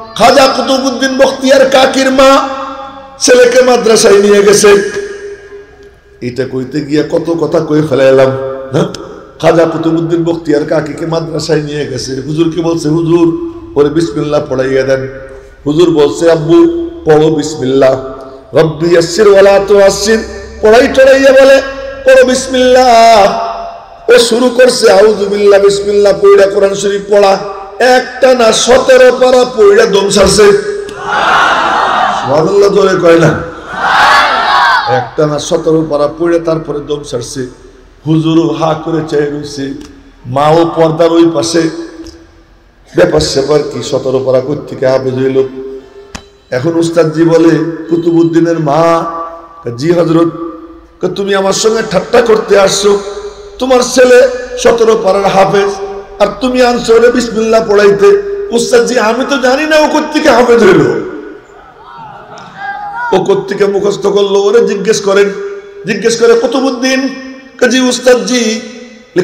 খাজা কুতুবউদ্দিন বখতিয়ার কাকির মা ছেলেকে মাদ্রাসায় নিয়ে গেছে। এটা কইতে গিয়ে কত কথা কই ফেলাইলাম না। খাজা কুতুবউদ্দিন বখতিয়ার কাকিকে মাদ্রাসায় নিয়ে গেছে। হুজুরকে বলছে, হুজুর ওরে বিসমিল্লাহ পড়াইয়া দেন। হুজুর বলছে, আব্বু পড়ো বিসমিল্লাহ, রব্বি ইয়াসসির ওয়ালা তুআসসির। পড়াই টড়াইয়া বলে পড়ো বিসমিল্লাহ। ও শুরু করছে আউযু বিল্লাহ বিসমিল্লাহ পড়া, কোরআন শরীফ পড়া। একটা না 17 পারা পড়া দম ছাড়ছে। সুবহানাল্লাহ জোরে কয় না। একটা না 17 পারা পড়ে তারপরে দম ছাড়ছে। হুজুরও হা করে চেয়ে রয়েছে, মাও পর্দার ওই পাশে। ব্যাপার স্যাপার কি, 17 পারা কই থেকে হাফেজ হইল? এখন উস্তাদজি বলে, কুতুবউদ্দিনের মা, জি হযরত, তুমি আমার সঙ্গে ঠাট্টা করতে আসছো? তোমার ছেলে 17 পারার হাফেজ আর তুমি আনছো ওরে বিসমিল্লাহ পড়াইতে। উস্তাদজি আমি তো জানি না ও কোত্থেকে হাফেজ হইল, ও কোত্থেকে মুখস্থ করলো, ওরে জিজ্ঞেস করেন। জিজ্ঞেস করে কুতুবউদ্দিন, জি উস্তাদজি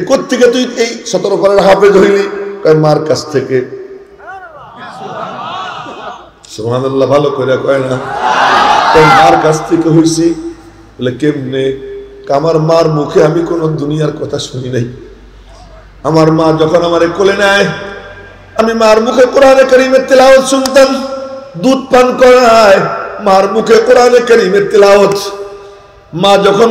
কোত্থেকে তুই এই 17 পারার হাফেজ হইলি? মার কাছ থেকে। সুবহানাল্লাহ ভালো করে কয় না। মার কাছ থেকে হইছি। বলে কেমনে? আমার মার মুখে আমি কোন দুনিয়ার কথা শুনি নাই। আমার মা যখন আমারে কোলে নেয়, আমি মার মুখে কোরআনে কারীমের তেলাওয়াত শুনতাম। দুধ পান করায়, মার মুখে কোরআনে কারীমের তেলাওয়াত। মা যখন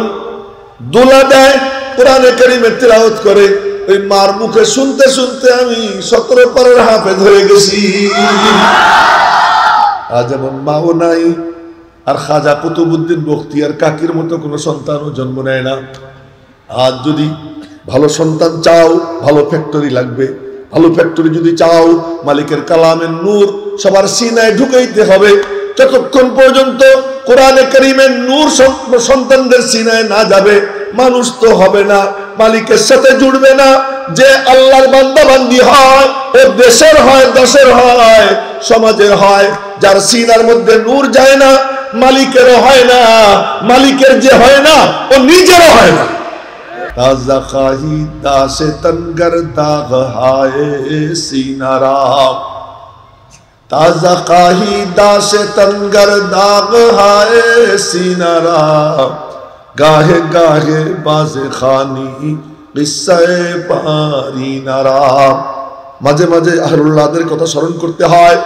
দোলা দেয়, কোরআনে কারীমের তেলাওয়াত করে। ওই মার মুখে শুনতে শুনতে আমি 17 পারার হাফেজ হয়ে গেছি। আজ এমন মাও নাই। আর খাজা কুতুবউদ্দিন বখতিয়ার কাকির মতো কোনো সন্তানও জন্ম নেয় না। আজ যদি ভালো সন্তান চাও, ভালো ফ্যাক্টরি লাগবে। ভালো ফ্যাক্টরি যদি চাও, মালিকের কালামের নূর সবার সিনায় ঢুকাইতে হবে। যতক্ষণ পর্যন্ত কোরআনে কারীমের নূর সন্তানদের সিনায় না যাবে, মানুষ তো হবে না, মালিকের সাথে জুড়বে না। যে আল্লাহর বান্দা বান্দি হয়, ও দেশের হয়, দশের হয়, সমাজের হয়। যার সিনার মধ্যে নূর যায় না, মালিকেরও হয় না। মালিকের যে হয় না, ও নিজেরও হয় না। তাজা খাহি দাসে তনগর দাগ হায় সিনারা, তাজা খাহি দাসে তনগর দাগ হায় সিনারা, গাহে গাহে বাজে খানি কিসসায়ে পারি নারা। মাঝে মাঝে আহলুল্লাহদের কথা স্মরণ করতে হয়,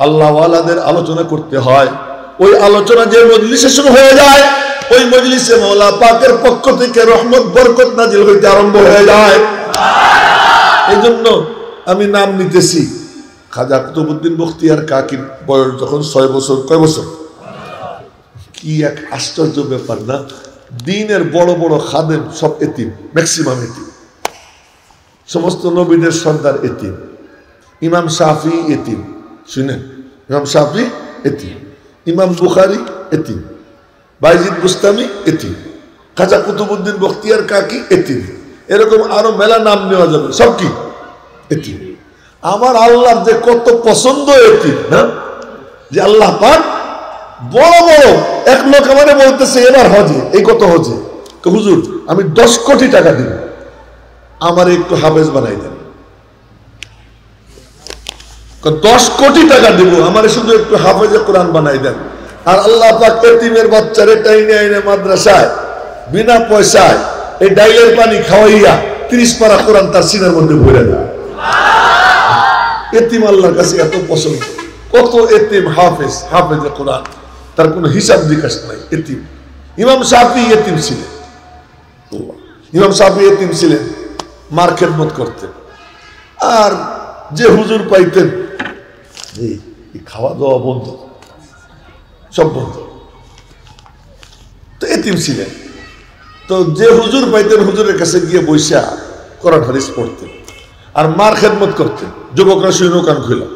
আল্লাহ ওয়ালাদের আলোচনা করতে হয়। ওই আলোচনা যে মজলিসে শুরু হয়ে যায়, ওই মজলিসে মওলা পাকের পক্ষ থেকে রহমত বরকত নাজিল হইতে আরম্ভ হয়ে যায়। এই জন্য আমি নাম নিতেছি। খাজা কুতুবউদ্দিন বখতিয়ার কাকির বয়স যখন 6 বছর, কয় বছর? কি এক আশ্চর্য ব্যাপার না। দিনের বড় বড় খাদেম সব এতিম, ম্যাক্সিমাম এতিম। সমস্ত নবীদের সর্দার এতিম। ইমাম শাফি এতিম, শুনেন, ইমাম শাফি এতিম, ইমাম বুখারী এতিম, বাইজিদ বুস্তামি এতিম, খাজা কুতুবউদ্দিন বখতিয়ার কাকি এতিম। এরকম আরো মেলা নাম নেওয়া যাবে, সব কি এতিম। আমার আল্লাহর যে কত পছন্দ এতিম না, যে আল্লাহ পাক বড় বড়। এক লোক আমারে বলতেছে এবার হজে, এই কত হজে, হুজুর আমি 10 কোটি টাকা দিব, আমার একটু হাফেজ বানাই দেন। 10 কোটি টাকা দিব, আমার শুধু একটু হাফেজে কোরআন বানাই দেন। আর আল্লাহ পাক এতিমের বাচ্চারে টাইনে আইনে মাদ্রাসায় বিনা পয়সায় এই ডাইলের পানি খাওয়াইয়া 30 পারা কোরআন তার সিনার মধ্যে ভরে দেয়। এতিম আল্লাহর কাছে এত পছন্দ। কত এতিম হাফেজ, হাফেজে কোরআন, তার কোনো হিসাব বিকাশ নাই। এতিম। ইমাম শাফি এতিম ছিলেন। ইমাম শাফি এতিম ছিলেন, মার খেদমত করতেন। আর যে হুজুর পাইতেন, এই খাওয়া দাওয়া বন্ধ, সব বন্ধ, তো এতিম ছিলেন। তো যে হুজুর পাইতেন, হুজুরের কাছে গিয়ে বৈশা কোরআন হাদিস পড়তেন আর মার খেদমত করতেন। যুবকরা শুনে কান খুলা,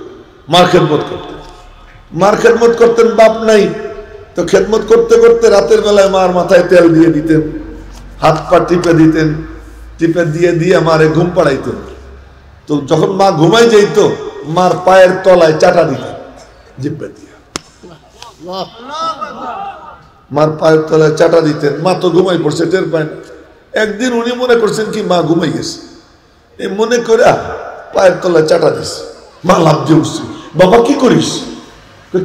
মার খেদমত করতেন। মার খেদমত করতেন, বাপ নাই, তো খেদমত করতে করতে রাতের বেলায় মার মাথায় তেল দিয়ে দিতেন, হাত পা টিপে দিতেন, টিপে দিয়ে দিয়ে মারে ঘুম পাড়াইতেন। তো যখন মা ঘুমাই যাইতো, মার পায়ের তলায় চাটা দিতেন জিব্বা দিয়ে, মার পায়ের তলায় চাটা দিতেন। মা তো ঘুমাই পড়ছে, টের পায় না। একদিন উনি মনে করছেন কি মা ঘুমাই গেছে, এই মনে করে পায়ের তলায় চাটা দিছে। মা লাফ দিয়ে উঠছে, বাবা কি করিস?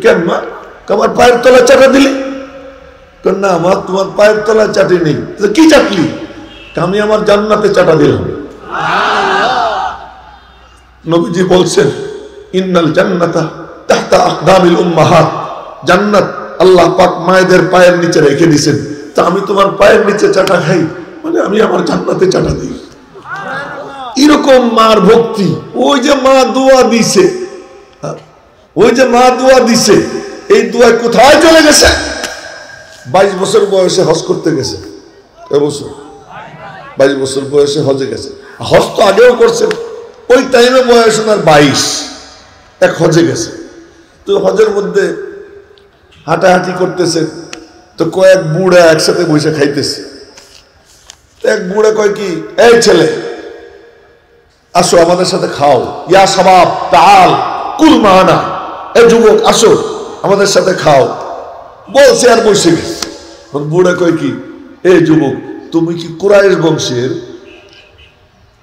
কেন মা? আমার পায়ের তলায় চাটা দিলি? না মা, তোমার পায়ের তলায় চাটি নেই। কি চাটলি? আমি আমার জান্নাতে চাটা দিলাম। নবীজি বলছেন, ইন্নাল জান্নাতা তাহতা আকদামিল উম্মাহাত, জান্নাত আল্লাহ পাক মায়েদের পায়ের নিচে রেখে দিয়েছেন। তা আমি তোমার পায়ের নিচে চাটা খাই, মানে আমি আমার জান্নাতে চাটা দিই। এরকম মার ভক্তি। ওই যে মা দোয়া দিছে, ওই যে মা দোয়া দিছে, এই দোয়া কোথায় চলে গেছে? 22 বছর বয়সে হজ করতে গেছে। এবছর 22 বছর বয়সে হজে গেছে। হজ তো আগেও করছেন, ওই টাইমে বয়স ওনার 22, এক হজে গেছে। তো হজের মধ্যে হাঁটাহাঁটি করতেছেন, তো কয়েক বুড়া একসাথে বসে খাইতেছে। এক বুড়া কয় কি, এই ছেলে আসো আমাদের সাথে খাও, ইয়া শাবাব তাআল কুল মানা, এই যুবক আসো আমাদের সাথে খাও। বলছে আর বসে গেছে। বুড়া কয় কি, এই যুবক তুমি কি কুরাইশ বংশের?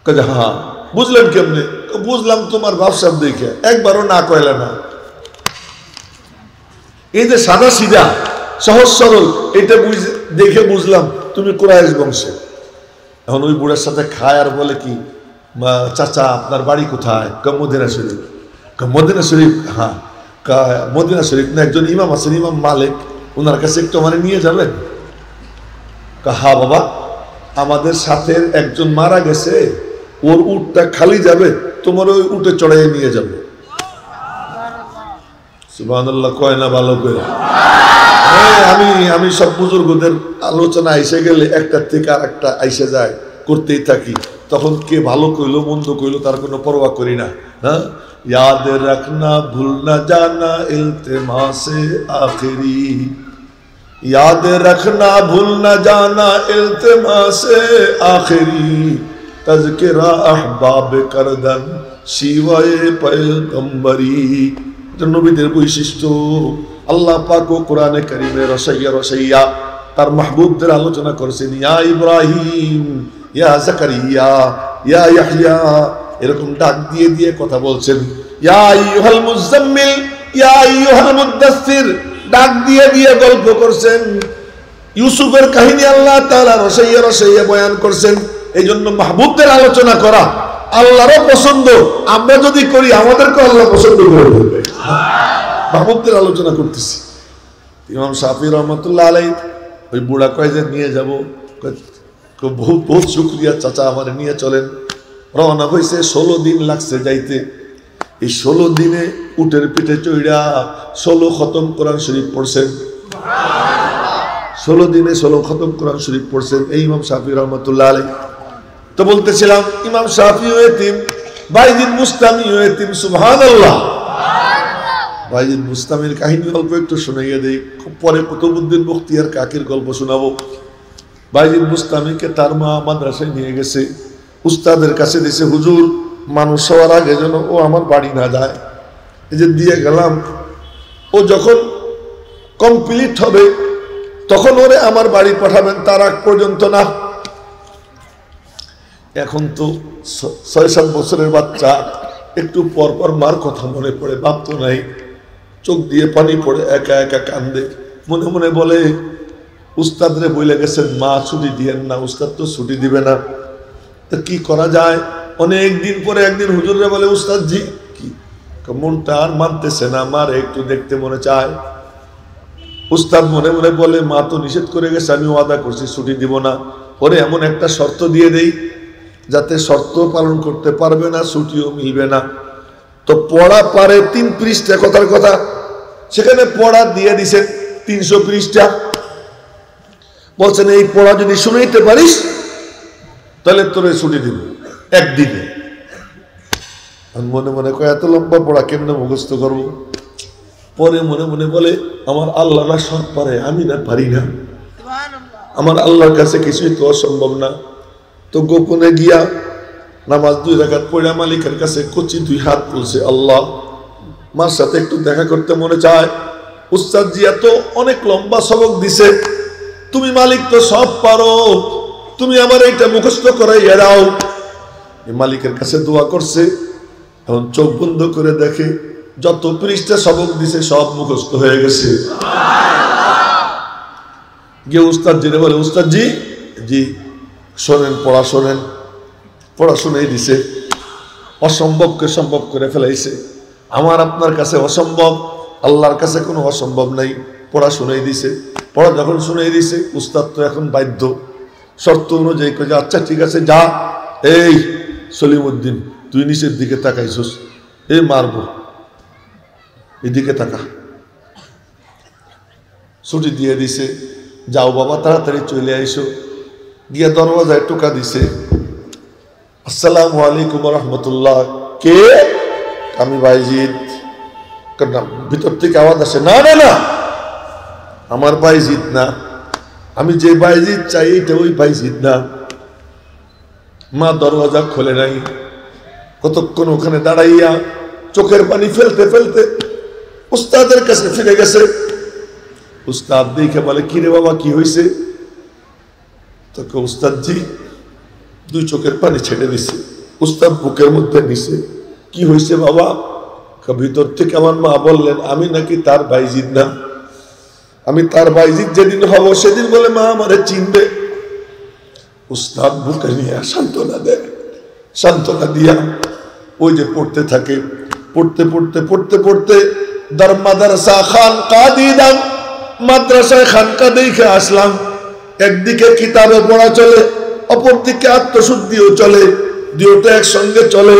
কাজে হ্যাঁ। বুঝলেন কেমনে? বুঝলাম তোমার ব্যবসা দেখে, একবারও না কইলে না। এই যে সাদা সিধা সহজ সরল, এটা দেখে বুঝলাম তুমি কুরাইশ বংশের। এখন ওই বুড়ার সাথে খায় আর বলে কি, চাচা আপনার বাড়ি কোথায়? মদিনা শরীফ। মদিনা শরীফ? হ্যাঁ। মদিনা শরীফ না একজন ইমাম আছেন, ইমাম মালিক, ওনার কাছে একটু মানে নিয়ে যাবেন? হ্যাঁ বাবা, আমাদের সাথে একজন মারা গেছে, ওর উটটা খালি যাবে, তোমার ওই উটে চড়াই নিয়ে যাবে। সুবহানাল্লাহ কয় না ভালো করে? আমি সব বুজুর্গদের আলোচনা আইসে গেলে একটার থেকে আর একটা আইসে যায়, করতেই থাকি। তখন কে ভালো কইলো মন্দ কইলো তার কোনো পরোয়া করি না। হ্যাঁ, याद रखना भूल न जाना इल्तिमासे आखिरी, याद रखना भूल न जाना इल्तिमासे आखिरी, तज़किरा अहबाब करदन शिवाए पैगंबरी। নবীদের বৈশিষ্ট্য। আল্লাহ পাক ও কোরআনে কারীমে রসাইয়া রসাইয়া তার মাহবুবদের আলোচনা করেছেন। ইয়া ইব্রাহিম, ইয়া জাকারিয়া, ইয়া ইয়াহইয়া, এরকম ডাক দিয়ে দিয়ে কথা বলছেন। ইয়া আইয়ুহাল মুজাম্মিল, ইয়া আইয়ুহাল মুদাসসির, ডাক দিয়ে দিয়ে গল্প করছেন। ইউসুফের কাহিনী আল্লাহ তাআলা রসাইয়া রসাইয়া বয়ান করছেন। এই জন্য মাহবুবদের আলোচনা করা আল্লাহরও পছন্দ। আমরা যদি করি আমাদেরকে আল্লাহ পছন্দ করে ফেলবে। মাহবুবদের আলোচনা করতেছি। ইমাম শাফি রহমতুল্লাহ আলাইহি ওই বুড়া কয় যে নিয়ে যাব, বহুত বহুত শুকরিয়া চাচা, আমার নিয়ে চলেন। রওনা হয়েছে, 16 দিন লাগছে যাইতে। এই 16 দিনে উটের পিঠে চইড়া 16 খতম কোরআন শরীফ পড়ছেন। 16 দিনে 16 খতম কোরআন শরীফ পড়ছেন এই ইমাম শাফি রহমতুল্লাহ আলাইহি। তো বলতেছিলাম ইমাম শাফিও এতিম, বাইজিদ বুস্তামিও এতিম। সুবহানাল্লাহ। বাইজিদ বুস্তামির কাহিনী গল্প একটু শুনাইয়া দেই, খুব পরে কুতুবউদ্দিন বখতিয়ার কাকির গল্প শোনাবো। বাইজিদ বুস্তামিকে তার মা মাদ্রাসায় নিয়ে গেছে, উস্তাদের কাছে দিছে, হুজুর মানুষ হওয়ার আগে যেন ও আমার বাড়ি না যায়। এই যে দিয়ে গেলাম, ও যখন কমপ্লিট হবে তখন ওরে আমার বাড়ি পাঠাবেন, তার আগ পর্যন্ত না। এখন তো 6-7 বছরের বাচ্চা, একটু পর পর মার কথা মনে পড়ে, বাপ তো নাই, চোখ দিয়ে পানি পড়ে, একা একা কান্দে। মনে মনে বলে, উস্তাদরে বলে গেছেন মা ছুটি দিয়েন না, উস্তাদ তো ছুটি দিবে না, তা কি করা যায়? অনেক দিন পরে একদিন হুজুররে বলে, উস্তাদ জি কি মনটা আর মানতেছে না, মারে একটু দেখতে মনে চায়। উস্তাদ মনে মনে বলে, মা তো নিষেধ করে গেছে, আমি ওয়াদা করছি ছুটি দিব না, ওরে এমন একটা শর্ত দিয়ে দেই যাতে শর্ত পালন করতে পারবে না, ছুটিও মিলবে না। তো পড়া পারে 3 পৃষ্ঠা, কথার কথা সেখানে পড়া দিয়ে দিছেন 300 পৃষ্ঠা। বলছেন এই পড়া যদি শুনাইতে পারিস তাহলে তোরে ছুটি দিব একদিনে। মনে মনে কয় এত লম্বা পড়া কেমনে মুখস্থ করবো? পরে মনে মনে বলে, আমার আল্লাহ না সব পারে, আমি না পারি না, আমার আল্লাহর কাছে কিছুই তো অসম্ভব না। তো গোপনে গিয়া নামাজ 2 রাকাত পড়া মালিকের কাছে কচি 2 হাত তুলছে, আল্লাহ মার সাথে একটু দেখা করতে মনে চায়। উস্তাদ জি এত অনেক লম্বা সবক দিছে, তুমি মালিক তো সব পারো, তুমি আমার এইটা মুখস্থ করাইয়া দাও। এই মালিকের কাছে দোয়া করছে। এখন চোখ বন্ধ করে দেখে যত পৃষ্ঠা সবক দিছে সব মুখস্থ হয়ে গেছে। গিয়ে উস্তাদ জি বলে, উস্তাদ জি, জি শোনেন, পড়া শুনেই দিছে, অসম্ভবকে সম্ভব করে ফেলাইছে। আমার আপনার কাছে অসম্ভব, আল্লাহর কাছে কোনো অসম্ভব নাই। পড়া শুনেই দিছে। পড়া যখন শুনেই দিছে, উস্তাদ তো এখন বাধ্য শর্ত অনুযায়ী কয়ে, আচ্ছা ঠিক আছে যা। এই সলিমউদ্দিন, তুই নিচের দিকে তাকাইছিস, এই মারবো, এদিকে তাকা। ছুটি দিয়ে দিছে, যাও বাবা তাড়াতাড়ি চলে আইসো। গিয়া দরওয়াজায় টোকা দিছে, আসসালামু আলাইকুম রহমতুল্লাহ। কে? আমি বাইজিদ। ভিতর থেকে আওয়াজ আসে, না না না, আমার বাইজিদ না, আমি যে বাইজিদ চাই এটা ওই বাইজিদ না। মা দরওয়াজা খোলে নাই। কতক্ষণ ওখানে দাঁড়াইয়া চোখের পানি ফেলতে ফেলতে উস্তাদের কাছে ফিরে গেছে। উস্তাদ দেখে বলে, কি রে বাবা, কি হয়েছে? তোকে উস্তাদ জি দুই চোখের পানি ছেড়ে দিছে। উস্তাদ বুকের মধ্যে নিছে। কি হয়েছে বাবা? ভিতর থেকে আমার মা বললেন, আমি নাকি তার বাইজিদ না, আমি তার বাইজিদ যেদিন হব সেদিন বলে মা আমারে চিনবে। উস্তাদ বুকে নিয়ে সান্ত্বনা দেয়। সান্ত্বনা দিয়া ওই যে পড়তে থাকে। পড়তে পড়তে পড়তে পড়তে মাদ্রাসা খানকা দিলাম, মাদ্রাসায় খানকা দেখে আসলাম। একদিকে কিতাবে পড়া চলে, অপরদিকে আত্মশুদ্ধিও চলে, দুটো একসঙ্গে চলে।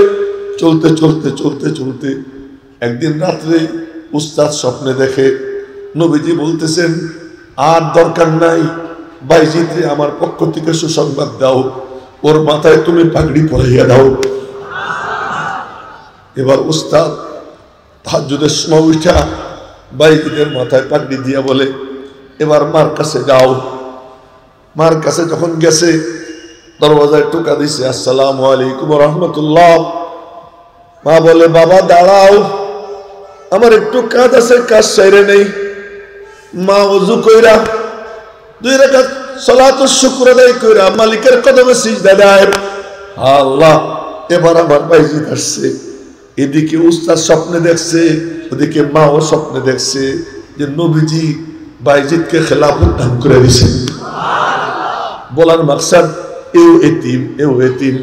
চলতে চলতে চলতে চলতে একদিন রাত্রে উস্তাদ স্বপ্নে দেখে নবীজি বলতেছেন, আর দরকার নাই, বাইজিদে আমার পক্ষ থেকে সুসংবাদ দাও, ওর মাথায় তুমি পাগড়ি পরাইয়া দাও। এবার উস্তাদ তাহাজ্জুদের সময় উঠা বাইজিদের মাথায় পাগড়ি দিয়া বলে, এবার মার কাছে যাও। মার কাছে যখন গেছে, দরওয়াজায় টোকা দিছে, আসসালামু আলাইকুম রহমতুল্লাহ। মা বলে, বাবা দাঁড়াও, আমার একটু কাজ আছে, কাজ সেরে নেই। মা ওযু কইরা 2 রাকাত সালাতুশ শুকর আদায় কইরা মালিকের কদমে সিজদা দেয়। আল্লাহ, এবার আমার বাইজিদ আসছে। এদিকে উস্তাদ স্বপ্নে দেখছে, ওদিকে মাও স্বপ্নে দেখছে যে নবীজি বাইজিদকে খেলাফত দান করে দিছে। বলার মাকসাদ, এও এতিম, এও এতিম।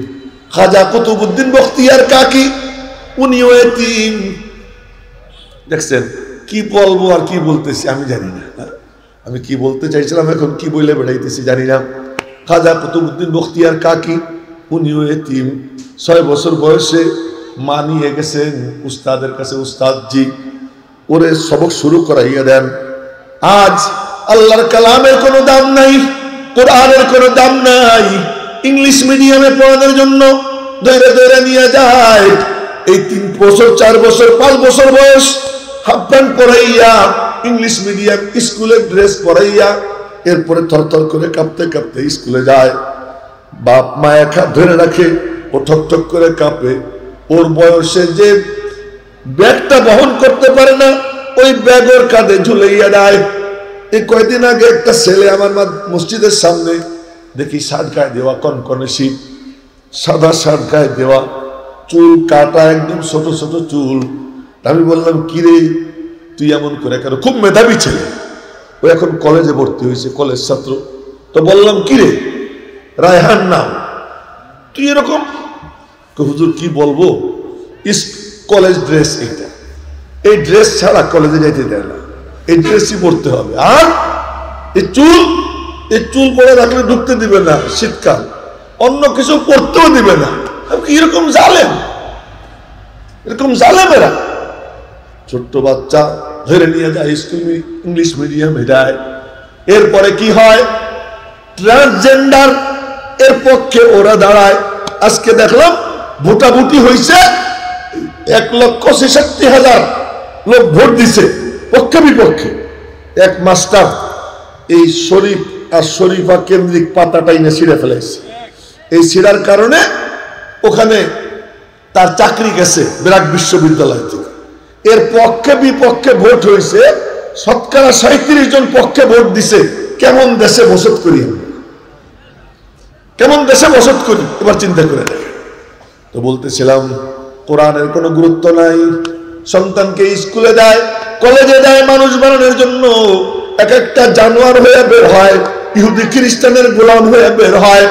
খাজা কুতুবউদ্দিন বখতিয়ার কাকি, উনিও এতিম। দেখছেন, কি বলবো আর কি বলতেছি আমি জানি না। আমি কি বলতে চাইছিলাম, এখন কি বলে বেড়াইতেছি জানি না। খাজা কুতুবউদ্দিন বখতিয়ার কাকি, উনিও এতিম। 6 বছর বয়সে মা নিয়ে গেছেন উস্তাদের কাছে, উস্তাদ জি ওরে সবক শুরু করাইয়া দেন। আজ আল্লাহর কালামের কোনো দাম নাই, কোরআনের কোনো দাম নাই। ইংলিশ মিডিয়ামে পড়ানোর জন্য দৌড়ে দৌড়ে নিয়ে যায়। এই 3 বছর 4 বছর 5 বছর বয়স হাফ প্যান্ট পরাইয়া ইংলিশ মিডিয়াম স্কুলের ড্রেস পরাইয়া এরপরে থরথর করে কাঁপতে কাঁপতে স্কুলে যায়। বাপ মা এক হাত ধরে রাখে, ও ঠকঠক করে কাঁপে। ওর বয়সে যে ব্যাগটা বহন করতে পারে না, ওই ব্যাগ ওর কাঁধে ঝুলাইয়া দেয়। এই কয়েকদিন আগে একটা ছেলে আমার মসজিদের সামনে দেখি, শার্ট গায়ে দেওয়া, কনকনে শীত, সাদা শার্ট গায়ে দেওয়া, চুল কাটা, একদম ছোট ছোট চুল। আমি বললাম, কিরে তুই এমন করে কেন? খুব মেধাবী ছেলে, ও এখন কলেজে ভর্তি হয়েছে, কলেজ ছাত্র। তো বললাম, কিরে রায়হান নাম, তুই এরকম? হুজুর কি বলবো, কলেজ ড্রেস এইটা, এই ড্রেস ছাড়া কলেজে যাইতে দেয় না, এই ড্রেসই পরতে হবে। আর এই চুল পরে রাখলে ঢুকতে দিবে না, শীতকাল, অন্য কিছু পরতেও দিবে না। এরকম জালেম, এরকম জালেমেরা। ছোট্ট বাচ্চা ধরে নিয়ে যায় স্কুল, ইংলিশ মিডিয়ামে যায়। এরপরে কি হয়, ট্রান্সজেন্ডার এর পক্ষে ওরা দাঁড়ায়। আজকে দেখলাম ভোটাভুটি হয়েছে, 1,66,000 লোক ভোট দিছে পক্ষে বিপক্ষে। এক মাস্টার এই শরীফ আর শরীফা কেন্দ্রিক পাতাটাই না ছিঁড়ে ফেলেছে। এই ছিঁড়ার কারণে ওখানে তার চাকরি গেছে ব্র্যাক বিশ্ববিদ্যালয় থেকে। এর পক্ষে বিপক্ষে ভোট হয়েছে, শতকরা 37 জন পক্ষে ভোট দিছে। কেমন দেশে বসত করি আমরা, কেমন দেশে বসত করি, এবার চিন্তা করে দেখেন। তো বলতেছিলাম, কোরআনের কোনো গুরুত্ব নাই, সন্তানকে স্কুলে দেয়, কলেজে দেয়, মানুষ বানানোর জন্য এক একটা জানোয়ার হয়ে বের হয়, ইহুদি খ্রিস্টানের গোলাম হয়ে বের হয়,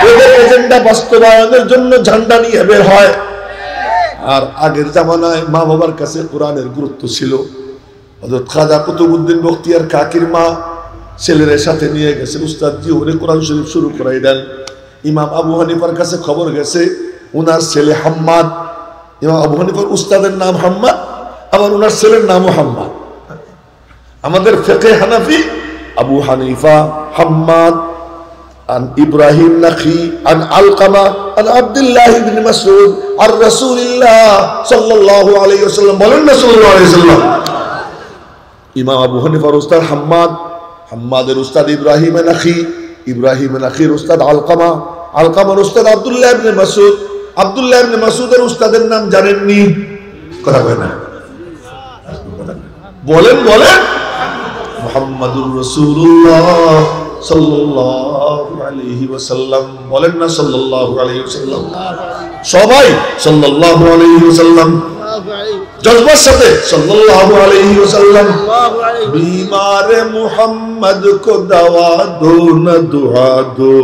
ওদের এজেন্ডা বাস্তবায়নের জন্য ঝান্ডা নিয়ে বের হয়। আর আগের জামানায় মা বাবার কাছে কোরআনের গুরুত্ব ছিল। হযরত খাজা কুতুবউদ্দিন বখতিয়ার কাকির মা ছেলের সাথে নিয়ে গেছে, উস্তাদ জি ওরে কোরআন শরীফ শুরু করাই দেন। ইমাম আবু হানিফার কাছে খবর গেছে উনার ছেলে হাম্মাদ, ইমাম আবু হানিফার উস্তাদের নাম হাম্মাদ, আবার উনার ছেলের নামও হাম্মাদ। আমাদের ফিকহে হানাফি আবু হানিফা হাম্মাদ عن إبراهيم نخي عن علقمة عن عبد الله بن مسعود عن رسول الله صلى الله عليه وسلم বলেন صلى الله عليه وسلم। ইমাম আবু হানিফার উস্তাদ হাম্মাদ, হাম্মাদের উস্তাদ ইব্রাহিম নাখি, ইব্রাহিম নাখির উস্তাদ আলকামা, আলকামার উস্তাদ আব্দুল্লাহ ইবনে মাসউদ, আব্দুল্লাহ ইবনে মাসউদের উস্তাদের নাম জানেননি? কথা কয় না, বলেন বলেন। মুহাম্মাদুর রাসূলুল্লাহ সাল্লাল্লাহু আলাইহি ওয়াসাল্লাম, বলেন না সাল্লাল্লাহু আলাইহি ওয়াসাল্লাম। সবাই সাল্লাল্লাহু আলাইহি ওয়াসাল্লাম, জজবার সাথে সাল্লাল্লাহু আলাইহি ওয়াসাল্লাম। बीमार मुहम्मद को दवा दो न दुआ दो,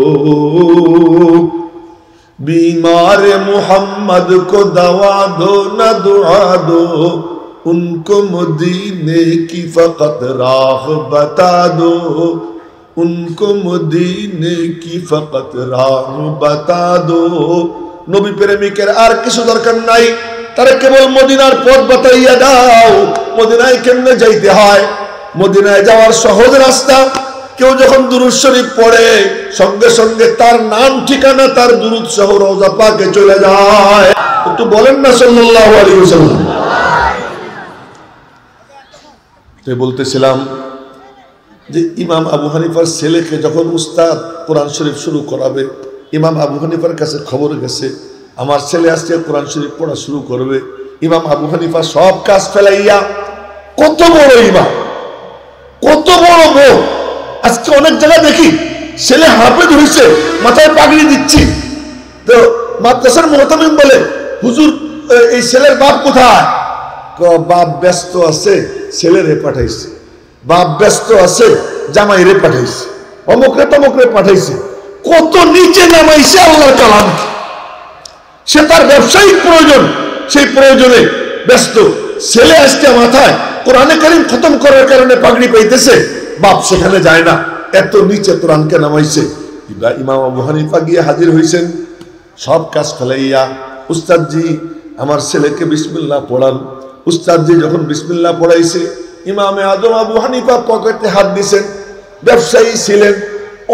बीमार मुहम्मद को दवा दो न दुआ दो, उनको मदीने की फकत राह बता दो, उनको मदीने की फकत राह बता दो। नबी प्रेमिकेर आर किछु दरकार नाई, तारे केवल मदिनार पथ बताइया दाओ, मदिनाय केमने जाइते हय, मदिनाय जाওয়ার সহজ রাস্তা। কেউ যখন দুরূদ শরীফ পড়ে সঙ্গে সঙ্গে তার নাম ঠিকানা তার দুরূদ সহ রওজা পাকে চলে যায়। একটু বলেন না সাল্লাল্লাহু আলাইহি ওয়াসাল্লাম। তো বলতেছিলাম যে ইমাম আবু হানিফার ছেলেকে যখন উস্তাদ কোরআন শরীফ শুরু করাবে, ইমাম আবু হানিফার কাছে খবর গেছে আমার ছেলে আজকে কোরআন শরীফ পড়া শুরু করবে। ইমাম আবু হানিফা সব কাজ ফেলাইয়া, কত বড় ইমাম, কত বড় বউ। আজকে অনেক জায়গায় দেখি ছেলে হাফেজ হয়েছে, মাথায় পাগড়ি দিচ্ছি, তো মাদ্রাসার মুহতামিম বলে হুজুর এই ছেলের বাপ কোথায়? বাপ ব্যস্ত আছে, ছেলেরে পাঠাইছে। বাপ ব্যস্ত আছে, জামাইরে পাঠাইছে, অমুকরে তমুকরে পাঠাইছে। কত নিচে নামাইছে আল্লাহর কালাম। সে তার ব্যবসায়িক প্রয়োজন, সেই প্রয়োজনে ব্যস্ত। ছেলে আজকে মাথায় কোরআনে কারীম খতম করার কারণে পাগড়ি পাইতেছে, বাপ সেখানে যায় না, এত নিচে কোরআনকে নামাইছে। ইমাম আবু হানিফা গিয়ে হাজির হয়েছেন সব কাজ ফেলাইয়া, উস্তাদজি আমার ছেলেকে বিসমিল্লাহ পড়ান। উস্তাদজি যখন বিসমিল্লাহ পড়াইছে, ইমামে আজম আবু হানিফা পকেটে হাত দিছেন। ব্যবসায়ী ছিলেন,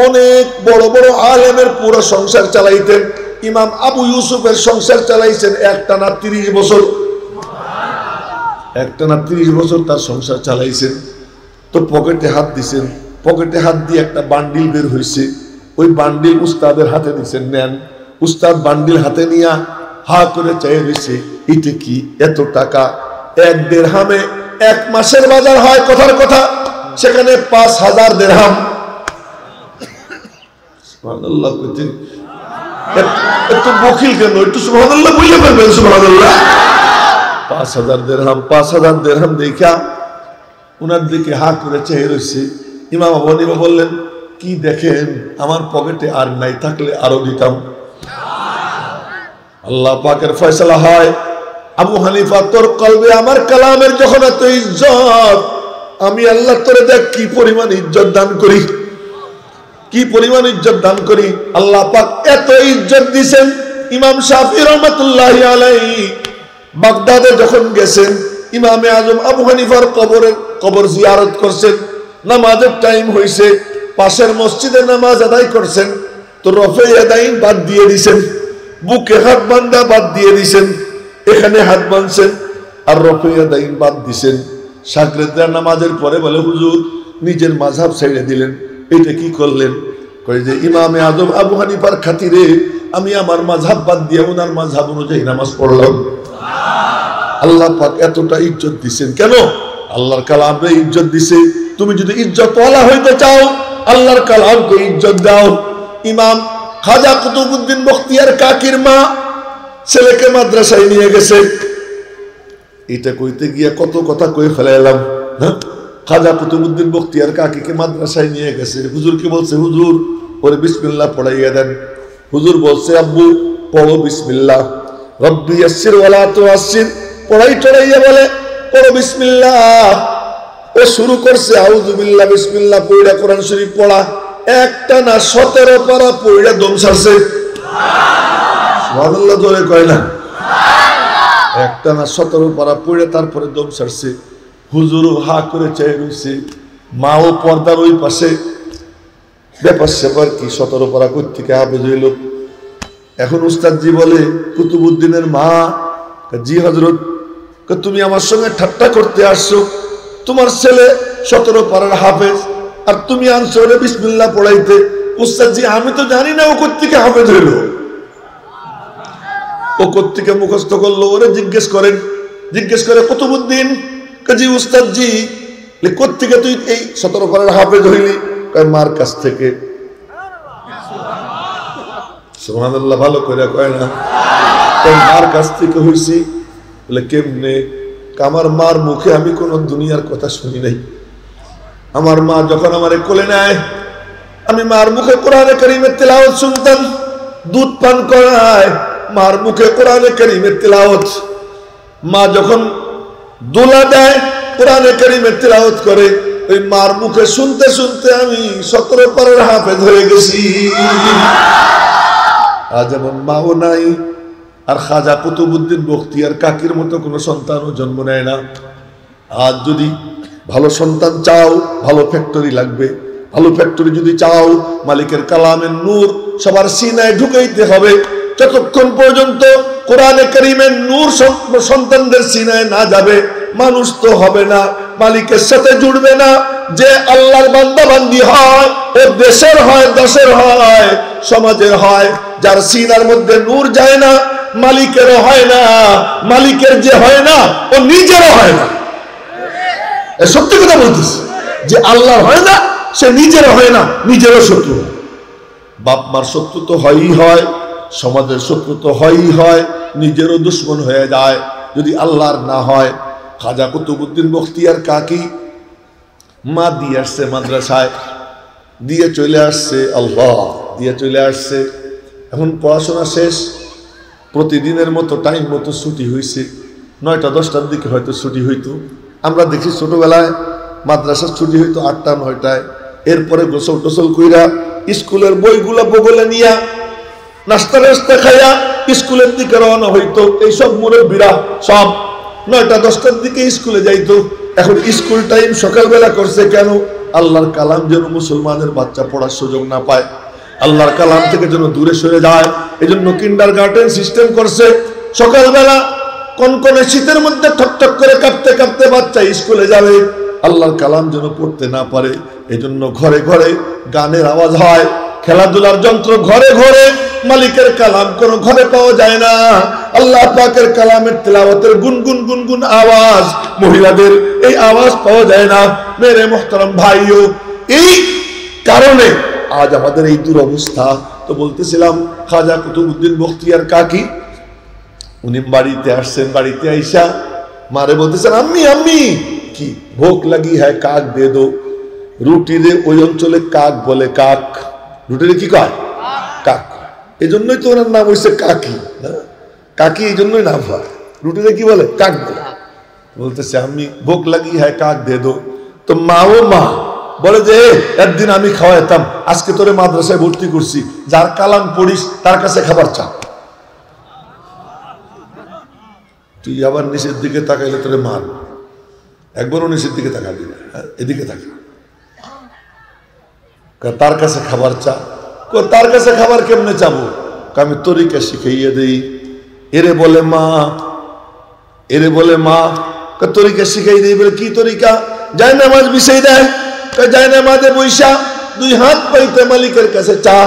অনেক বড় বড় আলেমের পুরো সংসার চালাইতেন। ইমাম আবু ইউসুফের সংসার চালাইছেন একটানা 30 বছর, একটানা 30 বছর তার সংসার চালাইছেন। তো পকেটে হাত দিছেন, পকেটে হাত দিয়ে একটা বান্ডিল বের হয়েছে, ওই বান্ডিল উস্তাদের হাতে দিছেন, নেন। উস্তাদ বান্ডিল হাতে নিয়া হা করে চাই রয়েছে, এটা কি? এত টাকা, 1 দিরহামে 1 মাসের বাজার হয়, কথার কথা, সেখানে 5000 দিরহাম। সুবহানাল্লাহ কইতেন, একটু বকিল কেন? একটু সুবহানাল্লাহ বলে বলবেন, সুবহানাল্লাহ। 5000 দিরহাম, 5000 দিরহাম দেখা উনার দিকে হা করে চেয়ে রয়েছে। ইমাম আবু হানিফা বললেন, কি দেখেন? আমার পকেটে আর নাই, থাকলে আরো দিতাম। আল্লাহ পাকের ফয়সালা হয়, আবু হানিফা তোর কলবে আমার কালামের যখন এত ইজ্জত, আমি আল্লাহ তোরে দেখ কি পরিমাণ ইজ্জত দান করি, কি পরিমাণ ইজ্জত দান করি। আল্লাহ পাক এত ইজ্জত দিয়েছেন। ইমাম শাফি রহমাতুল্লাহি আলাইহি বাগদাদে যখন গেছেন, ইমামে আজম আবু হানিফার কবর জিয়ারত করছেন। নামাজের টাইম হয়েছে, পাশের মসজিদে নামাজ আদায় করছেন, তো রফে ইয়াদাইন বাদ দিয়ে দিছেন, বুকে হাত বান্ধা বাদ দিয়ে দিছেন, এখানে হাত বাঁধছেন আর রফে ইয়াদাইন বাদ দিছেন। শাগরেদরা নামাজের পরে বলে, হুজুর নিজের মাযহাব ছেড়ে দিলেন, এটা কি করলেন? কই যে ইমামে আজম আবু হানিফার খাতিরে আমি আমার মাযহাব বাদ দিয়ে ওনার মাযহাব অনুযায়ী নামাজ পড়লাম। আল্লাহ পাক এতটা ইজ্জত দিছেন কেন? আল্লাহর কালামে ইজ্জত দিছে। তুমি যদি ইজ্জতওয়ালা হইতে চাও, আল্লাহর কালামকে ইজ্জত দাও। ইমাম খাজা কুতুবউদ্দিন বখতিয়ার কাকির মা ছেলেকে মাদ্রাসায় নিয়ে গেছে। এটা কইতে গিয়ে কত কথা কই ফেলাইলাম। হ্যাঁ, খাজা কুতুবউদ্দিন বখতিয়ার কাকিকে মাদ্রাসায় নিয়ে গেছে। হুজুরকে বলছে, হুজুর ওরে বিসমিল্লাহ পড়াইয়া দেন। হুজুর বলছে, আব্বু পড়ো বিসমিল্লাহ, রব্বি ইয়াসসির ওয়ালা তুআসসির। পড়াই টড়াইয়া বলে পড়ো বিসমিল্লাহ। ও শুরু করছে আউযু বিল্লাহ বিসমিল্লাহ পড়া, কোরআন শরীফ পড়া। একটা না 17 পারা পড়া দম ছাড়ছে। সুবহানাল্লাহ জোরে কয় না? একটা না 17 পারা পড়ে তারপরে দম ছাড়ছে। হুজুরও হা করে চেয়ে রয়েছে, মাও পর্দার ওই পাশে। ব্যাপার সেবার কি, 17 পারা কই থেকে হাফেজ হইল? এখন উস্তাদজি বলে, কুতুবউদ্দিনের মা, জি হযরত। তুমি আমার সঙ্গে ঠাট্টা করতে আসছো? তোমার ছেলে 17 পারার হাফেজ, আর তুমি আনছো ওরে বিসমিল্লাহ পড়াইতে। উস্তাদজি আমি তো জানি না ও কোত্থেকে হাফেজ হইল, ও কোত্থেকে মুখস্থ করলো। ওরে জিজ্ঞেস করেন। জিজ্ঞেস করে, কুতুবউদ্দিন। জি উস্তাদজি। কোত্থেকে তুই এই 17 পারার হাফেজ হইলি? মার কাছ থেকে। সুবহানাল্লাহ, ভালো করে কয় না? মার কাছ থেকে হইছি। বলে কেমনে? আমার মার মুখে আমি কোন দুনিয়ার কথা শুনি নাই। আমার মা যখন আমারে কোলে নেয়, আমি মার মুখে কোরআনে কারীমের তেলাওয়াত শুনতাম। দুধ পান করায়, মার মুখে কোরআনে কারীমের তেলাওয়াত। মা যখন দোলা দেয়, কোরআনে কারীমের তেলাওয়াত করে। ওই মার মুখে শুনতে শুনতে আমি 17 পারার হাফেজ হয়ে গেছি। আজ এমন মাও নাই। আর খাজা কুতুবউদ্দিন বখতিয়ার কাকির মতো কোনো সন্তানও জন্ম নেয় না। আজ যদি ভালো সন্তান চাও, ভালো ফ্যাক্টরি লাগবে। ভালো ফ্যাক্টরি যদি চাও, মালিকের কালামের নূর সবার সিনায় ঢুকাইতে হবে। যতক্ষণ পর্যন্ত কোরআনে কারীমের নূর সন্তানদের সিনায় না যাবে, মানুষ তো হবে না, মালিকের সাথে জুড়বে না। যে আল্লাহর বান্দা বান্দি হয়, ও দেশের হয়, দশের হয়, সমাজের হয়। যার সিনার মধ্যে নূর যায় না, মালিকেরও হয় না। মালিকের যে হয় না, ও নিজেরও হয় না। সত্যি কথা বলতেছি, যে আল্লাহর হয় না, সে নিজেরও হয় না, নিজেরও শত্রু। বাপ মার শত্রু তো হয়ই হয়, সমাজের শত্রু তো হয়ই হয়, নিজেরও দুশ্মন হয়ে যায় যদি আল্লাহর না হয়। খাজা কুতুবউদ্দিন বখতিয়ার কাকি মা দিয়ে আসছে মাদ্রাসায়, দিয়ে চলে আসছে, আল্লাহ দিয়ে চলে আসছে। এখন পড়াশোনা শেষ, প্রতিদিনের মতো টাইম মতো ছুটি হয়েছে। 9টা 10টার দিকে হয়তো ছুটি হইতো। আমরা দেখি ছোটবেলায় মাদ্রাসার ছুটি হইতো 8টা 9টায়। এরপরে গোসল টোসল কইরা স্কুলের বইগুলা বগলে নিয়া নাস্তা রাস্তা খাইয়া স্কুলের দিকে রওনা হইতো। এইসব মুরব্বীরা সব 9টা 10টার দিকে স্কুলে যাইতো। এখন স্কুল টাইম সকালবেলা করছে কেন? আল্লাহর কালাম যেন মুসলমানের বাচ্চা পড়ার সুযোগ না পায়, আল্লাহর কালাম থেকে যেন দূরে সরে যায়। এজন্য কিন্ডারগার্টেন সিস্টেম করছে। সকালবেলা কনকনে শীতের মধ্যে ঠকঠক করে কাঁপতে কাঁপতে বাচ্চা স্কুলে যাবে, আল্লাহর কালাম যেন পড়তে না পারে। এজন্য ঘরে ঘরে গানের আওয়াজ হয়, খেলাধুলার যন্ত্র ঘরে ঘরে। মালিকের কালাম কোনো ঘরে পাওয়া যায় না। আল্লাহ পাকের কালামের তেলাওয়াতের গুনগুন গুনগুন আওয়াজ, মহিলাদের এই আওয়াজ পাওয়া যায় না। মেরে মোহতারাম ভাইও, এই কারণে আজ আমাদের এই দুরবস্থা। তো বলতেছিলাম, খাজা কুতুবউদ্দিন বখতিয়ার কাকি উনি বাড়িতে আসছেন। বাড়িতে আইসা মারে বলতেছেন, আম্মি আম্মি কি ভোক লাগি হ্যায়, কাক দে দো। রুটিরে ওই অঞ্চলে কাক বলে, কাক রুটিরে কি কয়? কাক। এই জন্যই তো ওনার নাম হয়েছে কাকি। কাকি এই জন্যই নাম হয়। রুটিরে কি বলে? কাক বলে। বলতেছে, আম্মি ভোক লাগি হ্যায়, কাক দে দো। তো মাও মা বলে যে, একদিন আমি খাওয়াইতাম, আজকে তোরে মাদ্রাসায় ভর্তি করছি, যার কালাম পড়িস তার কাছে খাবার চা। তুই আবার নিচের দিকে তাকাইলে তোরে মার। একবারও নিচের দিকে তাকাবি না, এদিকে তাকা। তার কাছে খাবার চা। তার কাছে খাবার কেমনে চাবো? আমি তরিকা শিখাইয়ে দেই। এরে বলে মা, এরে বলে মা। তরিকা শিখাই দেই। বলে কি তরিকা? যায় নামাজ বিছাই দেয়, যায় নামাজে বৈশা 2 হাত পাইতে মালিকের কাছে চা।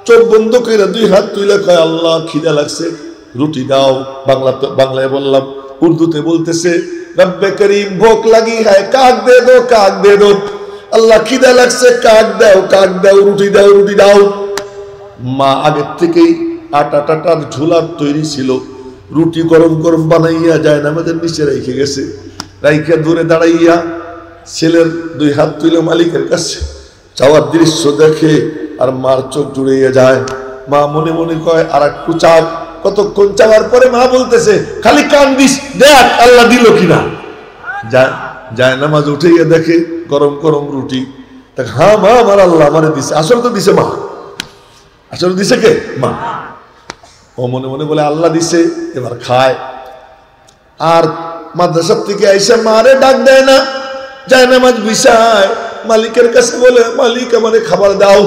চোখ বন্ধ করে 2 হাত তুলে কয়, আল্লাহ খিদা লাগছে, রুটি দাও। বাংলায় বললাম, উর্দুতে বলতেছে, রব্বে করিম ভোক লাগি হ্যায়, কাক দে দো, কাক দে দো। আল্লাহ খিদা লাগছে, কাক দাও, কাক দাও, রুটি দাও, রুটি দাও। মা আগের থেকেই আটা টাটার ঝোলার তৈরি ছিল, রুটি গরম গরম বানাইয়া যায় না আমাদের নিচে রেখে গেছে, রাইখা দূরে দাঁড়াইয়া ছেলের 2 হাত তুলে মালিকের কাছে যাওয়ার দৃশ্য দেখে আর মার চোখ জুড়িয়ে যায়। মা মনে মনে কয় আর একটু চাপ। কতক্ষণ চাওয়ার পরে মা বলতেছে খালি কান্দিস, দেখ আল্লাহ দিল কিনা। যায় নামাজ উঠে গিয়ে দেখে গরম গরম রুটি। হ্যাঁ মা আমার আল্লাহ আমারে দিছে। আসলে তো দিছে মা, আসলে দিছে কে? মা। ও মনে মনে বলে আল্লাহ দিছে, এবার খায়। আর মাদ্রাসা থেকে আইসা মারে ডাক দেয় না, যায় নামাজ বিছায় মালিকের কাছে বলে মালিক আমারে খাবার দাও।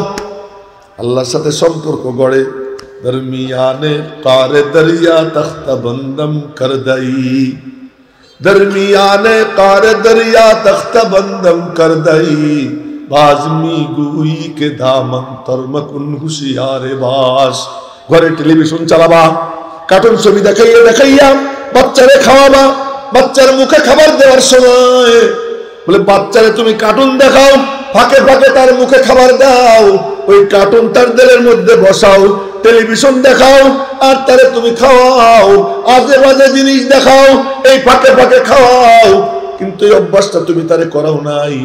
আল্লাহর সাথে সম্পর্ক গড়ে। দরমিয়ানে কারে দরিয়া তখ্তা বন্দম কর দই, দরমিয়ানে কারে দরিয়া তখ্তা বন্দম কর দই, বাজমি গুই কে দামন তরমকুন হুশিয়ারে বাস। ঘরে টেলিভিশন চালাবা, কার্টুন ছবি দেখাইয়া দেখাইয়া বাচ্চারে খাওয়াবা। বাচ্চার মুখে খাবার দেওয়ার সময় বলে বাচ্চারে তুমি কার্টুন দেখাও, ফাঁকে ফাঁকে তার মুখে খাবার দাও। ওই কার্টুন তার দিলের মধ্যে বসাও, টেলিভিশন দেখাও আর তারে তুমি খাওয়াও। আজে বাজে জিনিস দেখাও, এই ফাঁকে ফাঁকে খাওয়াও। কিন্তু এই অভ্যাসটা তুমি তারে করাও নাই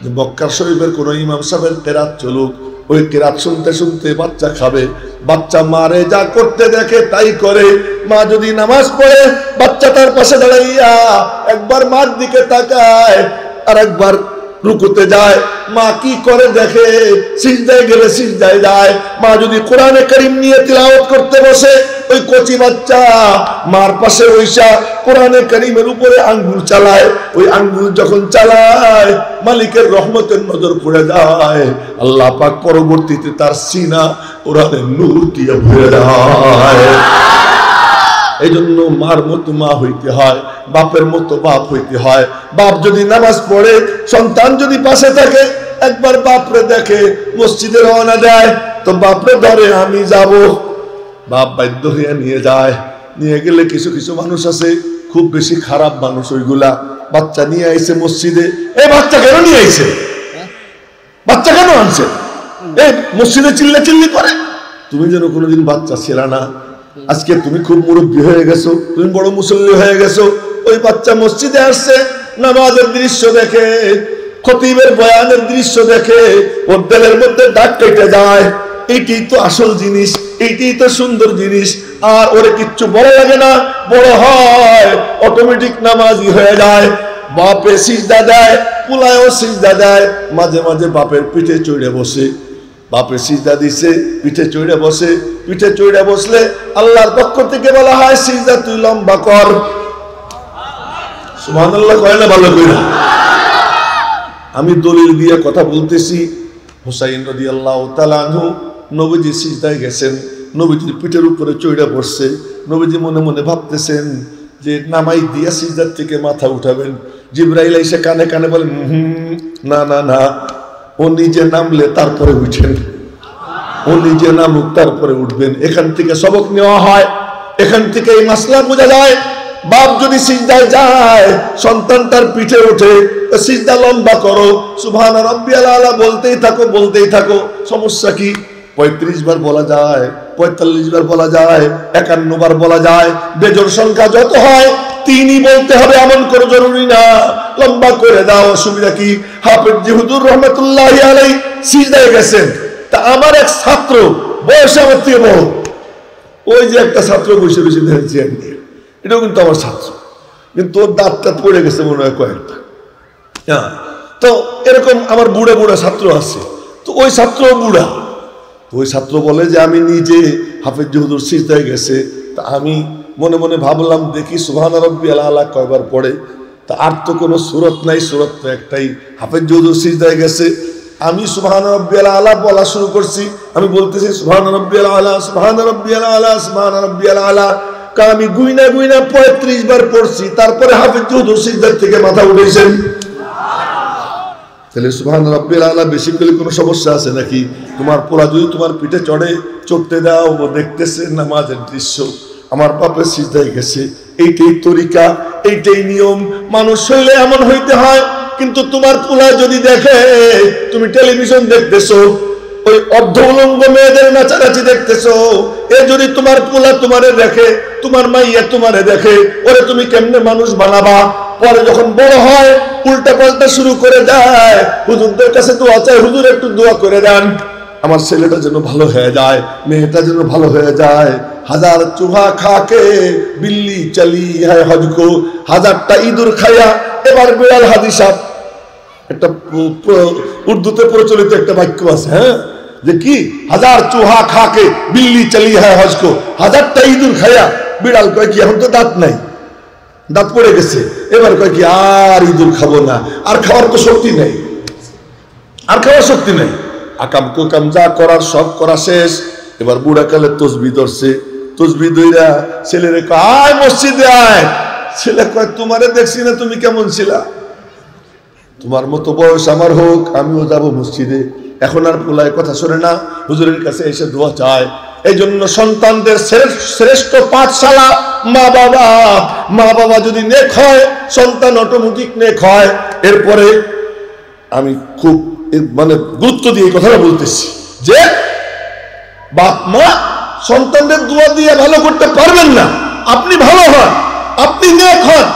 যে মক্কা শরীফের কোন ইমাম সাহেবের কেরাত চলুক, ওই কেরাত শুনতে শুনতে বাচ্চা খাবে। বাচ্চা মারে যা করতে দেখে তাই করে। মা যদি নামাজ পড়ে বাচ্চা তার পাশে দাঁড়াইয়া একবার মার দিকে তাকায় আর একবার রুকুতে যায়। মা কি করে দেখে, সিজদায় গেলে সিজদায় যায়। মা যদি কোরআনে কারীম নিয়ে তিলাওয়াত করতে বসে, ওই কচি বাচ্চা মার পাশে বসা কোরআনে কারীমের উপরে আঙ্গুল চালায়। ওই আঙ্গুল যখন চালায় মালিকের রহমতের নজর পড়ে যায়। আল্লাহ পাক পরবর্তীতে তার সিনা কোরআনের নূর দিয়ে ভরে দেয়। এই জন্য মার মতো মা হইতে হয়, বাপের মতো বাপ হইতে হয়। বাপ যদি নামাজ পড়ে, সন্তান যদি পাশে থাকে, একবার বাপরে দেখে মসজিদে রওনা দেয় তো বাপরে ধরে আমি যাব। বাপ বাধ্য হয়ে নিয়ে যায়। নিয়ে গেলে কিছু কিছু মানুষ আছে খুব বেশি খারাপ মানুষ, ওইগুলা বাচ্চা নিয়ে আইছে মসজিদে। এই বাচ্চা কেন নিয়ে আইছে, বাচ্চা কেন আনছে, এই মসজিদে চিল্লা চিল্লি করে। তুমি যেন কোনোদিন বাচ্চা ছিল না, আজকে তুমি খুব মুরব্বী হয়ে গেছো, তুমি বড় মুসল্লি হয়ে গেছো। ওই বাচ্চা মসজিদে আসছে, নামাজের দৃশ্য দেখে, খতিবের বয়ানের দৃশ্য দেখে ওর দিলের মধ্যে দাগ কেটে যায়। এইটি তো আসল জিনিস, এইটি তো সুন্দর জিনিস। আর ওরে কিচ্ছু বড় লাগে না, বড় হয় অটোমেটিক নামাজি হয়ে যায়। বাপে সিজদা দেয়, পুলায়ও সিজদা দেয়। মাঝে মাঝে বাপের পিঠে চড়ে বসে, বাপে সিজদা দিছে পিঠে চড়ে বসে। পিঠে চড়ে বসলে আল্লাহর পক্ষ থেকে বলা হয় সিজদা তুই লম্বা কর। সুবহানাল্লাহ কয় না ভালো কইরা? আমি দলিল দিয়ে কথা বলতেছি। হুসাইন রাদিয়াল্লাহু তাআলা আনহু নবীজি সিজদায় গেছেন, নবীজির পিঠের উপরে চড়ে পড়ছে। নবীজি মনে মনে ভাবতেছেন যে নামাই দিয়া সিজদার থেকে মাথা উঠাবেন। জিবরাইল এসে কানে কানে বলেন না না না, ও নিজে নামলে তারপরে উঠেন, ও নিজে নামুক তারপরে উঠবেন। এখান থেকে সবক নেওয়া হয়, এখান থেকে এই মাসলা বোঝা যায়। বাপ যদি সিজদায় যায়, সন্তান তার পিঠে ওঠে, সিজদা লম্বা করো, সুবহান রাব্বিয়াল আলা বলতেই থাকো, বলতেই থাকো। সমস্যা কি? 35 বার বলা যায়, 45 বার বলা যায়, 51 বার বলা যায়। বেজোড় সংখ্যা যত হয় 3ই বলতে হবে এমন কোনো জরুরি না। লম্বা করে দাও, অসুবিধা কি? হাফেজ জি হুজুর রহমাতুল্লাহি আলাইহি সিজদায় গেছেন, তা আমার এক ছাত্র বয়সে আমার থেকে বড়, ওই যে একটা ছাত্র বসে বসে ধরেছি আমি, এটাও কিন্তু আমার ছাত্র, কিন্তু ওর দাঁতটা পড়ে গেছে মনে হয় কয়েকটা। হ্যাঁ, তো এরকম আমার বুড়া বুড়া ছাত্র আছে, তো ওই ছাত্র বুড়া, ওই ছাত্র বলে যে আমি নিজে হাফেজ জি হুজুর সিজদায় গেছে, তা আমি মনে মনে ভাবলাম দেখি সুবহান রাব্বিয়াল আলা কয়বার পড়ে। তা আর তো কোনো সূরত নাই, সূরত তো একটাই, হাফেজ জি হুজুর সিজদায় গেছে। আমি সুবহান রাব্বিয়াল আলা বলা শুরু করছি, আমি বলতেছি সুবহান রাব্বিয়াল আলা, সুবহান রাব্বিয়াল আলা, সুবহান রাব্বিয়াল আলা। আমি গুইনা গুইনা 35 বার পড়ছি, তারপরে হাফেজ জি হুজুর সিজদার থেকে মাথা উঠেছেন। তাহলে সুবহান রাব্বিয়াল আলা বেশি করলে কোনো সমস্যা আছে নাকি? তোমার পোলা যদি তোমার পিঠে চড়ে, চড়তে দাও, ও দেখতেছে নামাজের দৃশ্য, আমার বাপের সিজদায় গেছে। এইটাই তরিকা, এইটাই নিয়ম। মানুষ হইলে এমন হইতে হয়। কিন্তু তোমার পোলা যদি দেখে তুমি টেলিভিশন দেখতেছো, ওই অর্ধ উলঙ্গ মেয়েদের নাচানাচি দেখতেছো, এ যদি তোমার পোলা তোমারে দেখে, তোমার মাইয়া তোমারে দেখে, ওরে তুমি কেমনে মানুষ বানাবা? পরে যখন বড় হয় উল্টা পাল্টা শুরু করে দেয়, হুজুরদের কাছে দোয়া চাই, হুজুর একটু দোয়া করে দেন আমার ছেলেটা যেন ভালো হয়ে যায়, মেয়েটা যেন ভালো হয়ে যায়। হাজার চুহা খাকে বিল্লি চলি হ্যায় হজ কো, হাজারটা ইঁদুর খায়া এবার বিড়াল হাজি সাহেব। একটা উর্দুতে প্রচলিত একটা বাক্য আছে, হ্যাঁ, যে কি হাজার চুহা খাকে বিল্লি চলি হ্যায় হজ কো, হাজারটা ইঁদুর খায়া বিড়াল কয় কি এখন তো দাঁত নাই, দাঁত পড়ে গেছে, এবার কয় কি আর ইঁদুর খাবো না, আর খাওয়ার তো শক্তি নেই, আর খাওয়ার শক্তি নেই। আকাম কুকাম যা করার সব করা শেষ, এবার বুড়া কালে তসবি ধরছে, তসবি দইরা ছেলেরে কয় আয় মসজিদে আয়। ছেলে কয় তোমারে দেখছি না তুমি কেমন ছিলা, তোমার মতো বয়স আমার হোক আমিও যাব মসজিদে। এখন আর পোলায় কথা শোনে না, হুজুরের কাছে এসে দোয়া চায়। এই জন্য সন্তানদের শ্রেষ্ঠ পাঠশালা মা বাবা। মা বাবা যদি নেক হয় সন্তান অটোমেটিক নেক হয়। এরপরে আমি খুব মানে গুরুত্ব দিয়ে এই কথাটা বলতেছি যে বাপ মা সন্তানদের দোয়া দিয়ে ভালো করতে পারবেন না। আপনি ভালো হন, আপনি নেক হন,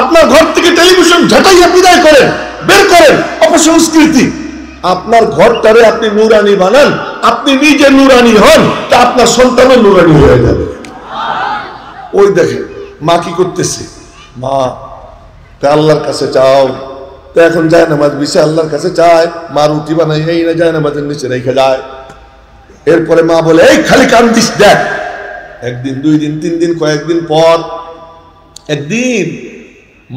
আপনার ঘর থেকে টেলিভিশন ঝাঁটাইয়া বিদায় করেন, বের করেন অপসংস্কৃতি, আপনার ঘরটারে আপনি নুরানি বানান, আপনি নিজে নুরানি হন, তা আপনার সন্তানও নুরানি হয়ে যাবে। ওই দেখেন মা কি করতেছে, মা তা আল্লাহর কাছে চাও, তো এখন যায় নামাজ বিষয় আল্লাহর কাছে চায়, মা রুটি বানাই এই না যায় নামাজের নিচে রেখে যায়। এরপরে মা বলে এই খালি কান্দিস দেখ। একদিন, দুই দিন, তিন দিন, কয়েকদিন পর একদিন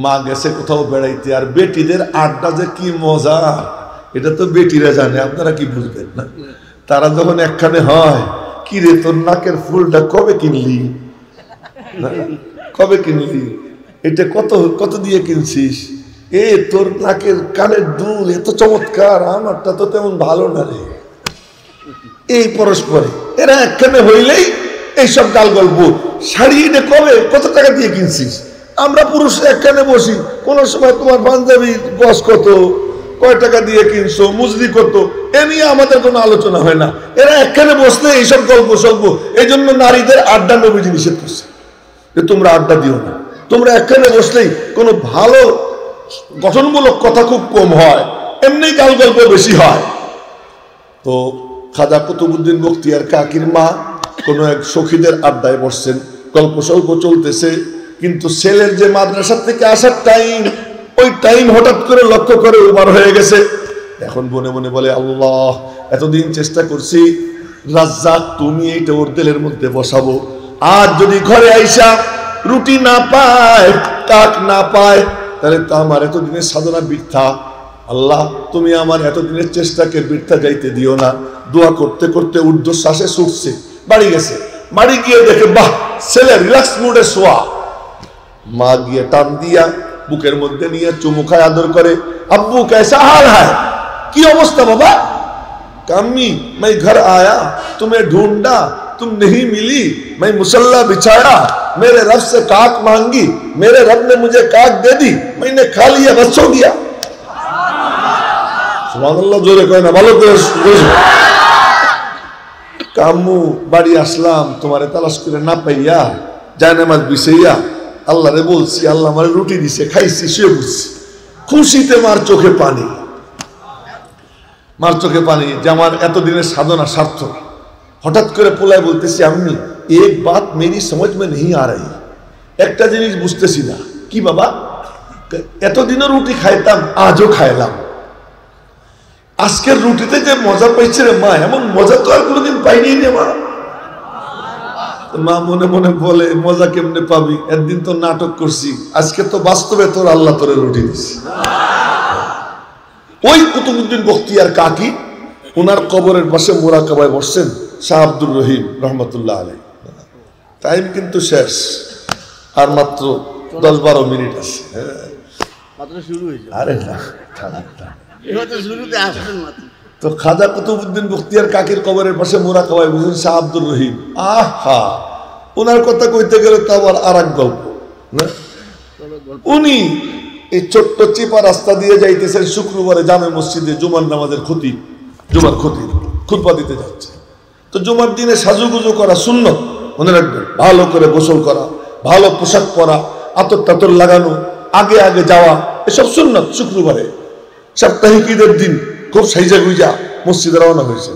মা গেছে কোথাও বেড়াইতে, আর বেটিদের আড্ডা যে কি মজা এটা তো বেটিরা জানে, আপনারা কি বুঝবেন না। তারা যখন একখানে হয়, কি রে তোর নাকের ফুলটা কবে কিনলি, কবে কিনলি, এটা কত কত দিয়ে কিনছিস, এ তোর নাকের কানের দুল এত চমৎকার, আমারটা তো তেমন ভালো না রে। এই পরস্পরে এরা একখানে হইলেই এইসব গাল গল্প। শাড়ি এটা কবে কত টাকা দিয়ে কিনছিস, আমরা পুরুষ একখানে বসি, কোন সময় তোমার পাঞ্জাবি গস কত, কয় টাকা দিয়ে কিনছো, মুজরি কত, এ নিয়ে আমাদের কোনো আলোচনা হয় না। এরা একখানে বসলে এইসব গল্প সল্প। এই জন্য নারীদের আড্ডা নবীজি নিষেধ করছে যে তোমরা আড্ডা দিও না, তোমরা একখানে বসলেই কোনো ভালো গঠনমূলক কথা খুব কম হয়, এমনি গাল গল্প বেশি হয়। তো খাজা কুতুবউদ্দিন বখতিয়ার কাকির মা কোনো এক সখীদের আড্ডায় বসছেন, গল্প সল্প চলতেছে, কিন্তু ছেলের যে মাদ্রাসা থেকে আসার টাইম, ওই টাইম হঠাৎ করে লক্ষ্য করে ওভার হয়ে গেছে। এখন মনে মনে বলে আল্লাহ এতদিন চেষ্টা করছি, রাজ্জাক তুমি এইটা ওর দিলের মধ্যে বসাবো, আজ যদি ঘরে আইসা রুটি না পায়, কাক না পায়, তাহলে তো আমার এতদিনের সাধনা বৃথা। আল্লাহ তুমি আমার এতদিনের চেষ্টাকে বৃথা যাইতে দিও না। দোয়া করতে করতে ঊর্ধ্বশ্বাসে ছুটছে, বাড়ি গেছে। বাড়ি গিয়ে দেখে বাহ ছেলে রিল্যাক্স মুডে শোয়া। মা গিয়ে টান দিয়া বুকের মধ্যে নিয়ে চুমু খায়, আদর করে, আব্বু कैसा हाल है, কি অবস্থা বাবা? কাম্মি मैं घर आया तुम्हें ढूंढा तुम नहीं मिली, मैं मुसल्ला बिछाया मेरे रब से काक मांगी, मेरे रब ने मुझे काक दे दी, मैंने खा लिया बस सो गया। সুবহানাল্লাহ জোরে কয় না, ভালো করে কাম্মু বাড়ি আসলাম তোমারে তালাশ করে না পাইয়া, জায়নামাজ বিছাইয়া আল্লাহরে বলছি, আল্লাহ আমার রুটি দিছে, খাইছি, শুয়ে পড়ছি। খুশিতে মার চোখে পানি, মার চোখে পানি যে আমার এতদিনের সাধনা সার্থক। হঠাৎ করে পোলায় বলতেছি আম্মি এক বাত মেরি সমঝ মে নেই আ রহি, একটা জিনিস বুঝতেছি না। কি বাবা? এতদিনও রুটি খাইতাম, আজও খাইলাম, আজকের রুটিতে যে মজা পাইছে রে মা, এমন মজা তো আর কোনোদিন পাইনি রে মা। মা মনে মনে বলে মজা কেমনে পাবি, একদিন তো নাটক করছি, আজকে তো বাস্তবে তোর আল্লাহ তোরে রুটি দিছে। ওই কুতুবউদ্দিন বখতিয়ার কাকি ওনার কবরের পাশে মোরাকাবায় বসছেন শাহ আব্দুর রহিম রহমতুল্লাহ আলাইহি। টাইম কিন্তু শেষ, আর মাত্র 10-12 মিনিট আছে। আরে না, তো খাজা কুতুবউদ্দিন বখতিয়ার কাকির কবরের পাশে মোরাকাবায় বসেন শাহ আব্দুর রহিম। আহা, ওনার কথা কইতে গেলে তো আবার আর এক গল্প না। উনি এই ছোট্ট চিপা রাস্তা দিয়ে যাইতেছেন শুক্রবারে জামে মসজিদে জুমার নামাজের খতিব, জুমার খতিব। খুতবা দিতে যাচ্ছে। তো জুমার দিনে সাজুগুজু করা সুন্নত, মনে রাখবেন। ভালো করে গোসল করা, ভালো পোশাক পরা, আতর টাতর লাগানো, আগে আগে যাওয়া, এসব সুন্নত। শুক্রবারে সাপ্তাহিক ঈদের দিন খুব সাইজা গুইজা মসজিদে রওনা হয়েছে।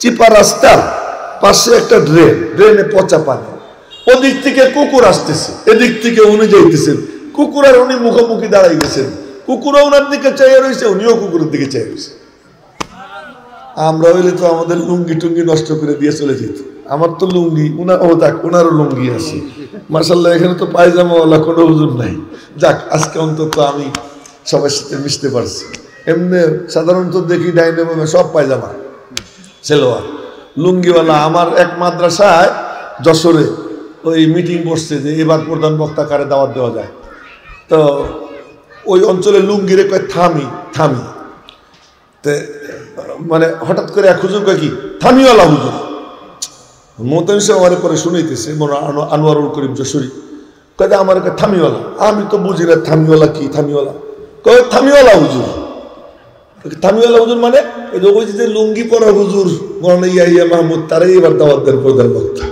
চিপা রাস্তার পাশে একটা ড্রেন, ড্রেনে পচা পানি, ওদিক থেকে কুকুর আসতেছে, এদিক থেকে উনি যাইতেছেন, কুকুর আর উনি মুখোমুখি দাঁড়াই গেছেন। কুকুরও ওনার দিকে চাইয়া রয়েছে, উনিও কুকুরের দিকে চাই রয়েছে। আমরা হইলে তো আমাদের লুঙ্গি টুঙ্গি নষ্ট করে দিয়ে চলে যেত। আমার তো লুঙ্গি, ওনারও লুঙ্গি আছে মাশাআল্লাহ। এখানে তো পায়জামাওয়ালা কোনো হুজুর নাই। যাক, আজকে অন্তত আমি সবার সাথে মিশতে পারছি। এমনি সাধারণত দেখি ডাইনে বামে সব পায়জামা সেলোয়ার, লুঙ্গিওয়ালা। আমার এক মাদ্রাসায় যশোরে ওই মিটিং বসছে যে এবার প্রধান বক্তা কারে দাওয়াত দেওয়া যায়। তো ওই অঞ্চলে লুঙ্গিরে কয় থামি থামি, মানে হঠাৎ করে এক হুজুর কয় কি থামিওয়ালা হুজুর। মোতায়েন সাহেব আমার পরে শুনাইতেছে, আনোয়ারুল করিম যশোরী, কয় আমার কয় থামিওয়ালা। আমি তো বুঝি না থামিওয়ালা কি, থামিওয়ালা কয় থামিওয়ালা হুজুর। থামিওয়ালা হুজুর মানে ওই যে লুঙ্গি পরা হুজুর মৌলানা ইয়াহিয়া মাহমুদ, তারাই এবার দাওয়াত দেন প্রধান বক্তা।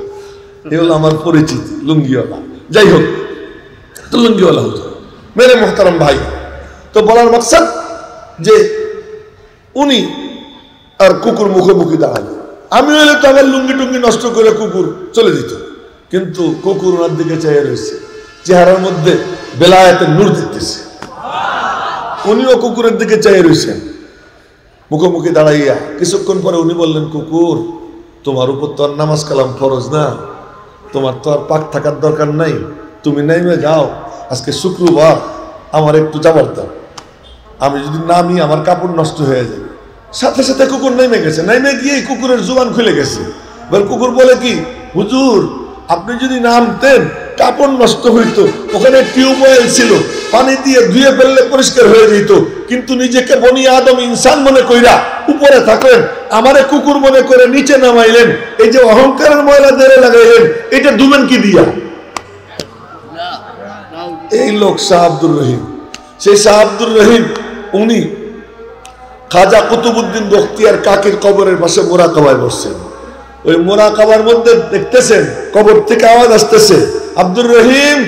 এ হলো আমার পরিচিত লুঙ্গিওয়ালা। যাই হোক, তো লুঙ্গিওয়ালা হুজুর মেরে মোহতারাম ভাই। তো বলার মাকসাদ যে উনি আর কুকুর মুখোমুখি দাঁড়াবে। আমি হইলে তো আমার লুঙ্গি টুঙ্গি নষ্ট করে কুকুর চলে যেত, কিন্তু কুকুর ওনার দিকে চাইয়া রয়েছে, চেহারার মধ্যে বেলায়েতের নূর দেখতেছে। উনিও কুকুরের দিকে চাইয়া রয়েছেন মুখোমুখি দাঁড়াইয়া। কিছুক্ষণ পরে উনি বললেন, কুকুর তোমার উপর তো আর নামাজ কালাম ফরজ না, তোমার তো আর পাক থাকার দরকার নাই, তুমি নাইমে যাও, আজকে শুক্রবার, আমার একটু যাবার দাও। আমি যদি নামি আমার কাপড় নষ্ট হয়ে যাবে। সাথে সাথে কুকুর নেমে গেছে, নেমে গিয়ে কুকুরের জুবান খুলে গেছে। কুকুর বলে কি, হুজুর আপনি যদি নামতেন কাপড় নষ্ট হইতো, ওখানে টিউবওয়েল ছিল, পানি দিয়ে ধুয়ে ফেললে পরিষ্কার হয়ে যেত, কিন্তু নিজেকে বনি আদম ইনসান মনে কইরা উপরে থাকলেন, আমারে কুকুর মনে করে নিচে নামাইলেন। এই যে অহংকারের ময়লা দেরে লাগাইলেন, এটা দুবেন কি দিয়া? এই লোক শাহ আব্দুর রহিম। সেই শাহ আব্দুর রহিম উনি খাজা কুতুবউদ্দিন বখতিয়ার কাকির কবরের পাশে মোরাকাবায় বসছেন। ওই মোরাকাবার মধ্যে দেখতেছেন কবর থেকে আওয়াজ আসতেছে, আব্দুর রহিম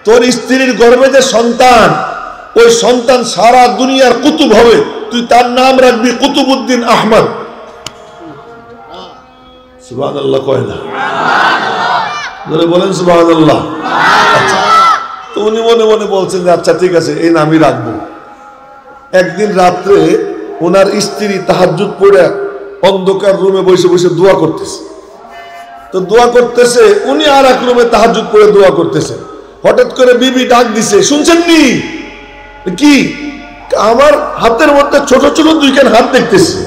তোর স্ত্রীর গর্ভে যে সন্তান, ওই সন্তান সারা দুনিয়ার কুতুব হবে, তুই তার নাম রাখবি কুতুবউদ্দিন আহমদ। সুবহানাল্লাহ কয় না? বলেন সুবহানাল্লাহ। আচ্ছা, তো উনি মনে মনে বলছেন যে আচ্ছা ঠিক আছে, এই নামই রাখবো। একদিন রাত্রে ওনার স্ত্রী তাহাজ্জুদ পড়ে অন্ধকার রুমে বসে বসে দোয়া করতেছে। তো দোয়া করতেছে, উনি আর এক রুমে তাহাজ্জুদ পড়ে দোয়া করতেছে। হঠাৎ করে বিবি ডাক দিছে, শুনছেন নি? কি? আমার হাতের মধ্যে ছোট ছোট দুইখান হাত দেখতেছি।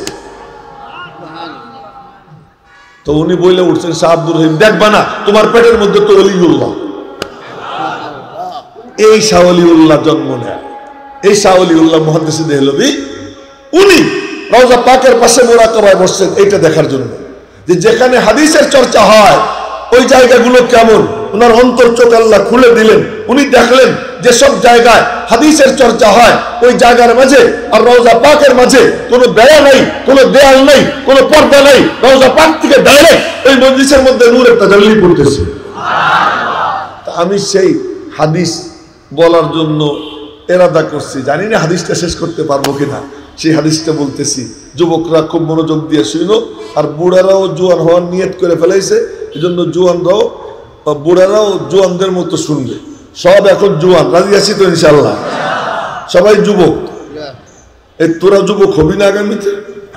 তো উনি বলে উঠছেন, শাহ আব্দুর রহিম দেখবা না, তোমার পেটের মধ্যে তো অলিউল্লাহ। এই শাহ অলিউল্লাহ জন্ম নেয়। এই শাহ অলিউল্লাহ মুহাদ্দিস দেহলভী, উনি রওজা পাকের পাশে মোরাকাবায় বসছেন এইটা দেখার জন্য যে যেখানে হাদিসের চর্চা হয় ওই জায়গাগুলো কেমন। ওনার অন্তর চোখ আল্লাহ খুলে দিলেন, উনি দেখলেন যে সব জায়গায় হাদিসের চর্চা হয় ওই জায়গার মাঝে আর রওজা পাকের মাঝে কোনো বেড়া নাই, কোনো দেয়াল নাই, কোনো পর্দা নাই। রওজা পাক থেকে ডাইরেক্ট ওই মজলিসের মধ্যে নূরের তাজাল্লি পড়তেছে। আমি সেই হাদিস বলার জন্য এরাদা করছি, জানি না হাদিসটা শেষ করতে পারবো কিনা। সেই হাদিসটা বলতেছি, যুবকরা খুব মনোযোগ দিয়ে শুনো, আর বুড়ারাও জোয়ান হওয়ার নিয়ত করে ফেলাইছে, এই জন্য জোয়ানরাও বুড়ারাও জোয়ানদের মতো শুনবে। সব এখন জোয়ান, রাজি আছি তো ইনশাল্লাহ? সবাই যুবক। এই তোরা যুবক হবি না আগামীতে?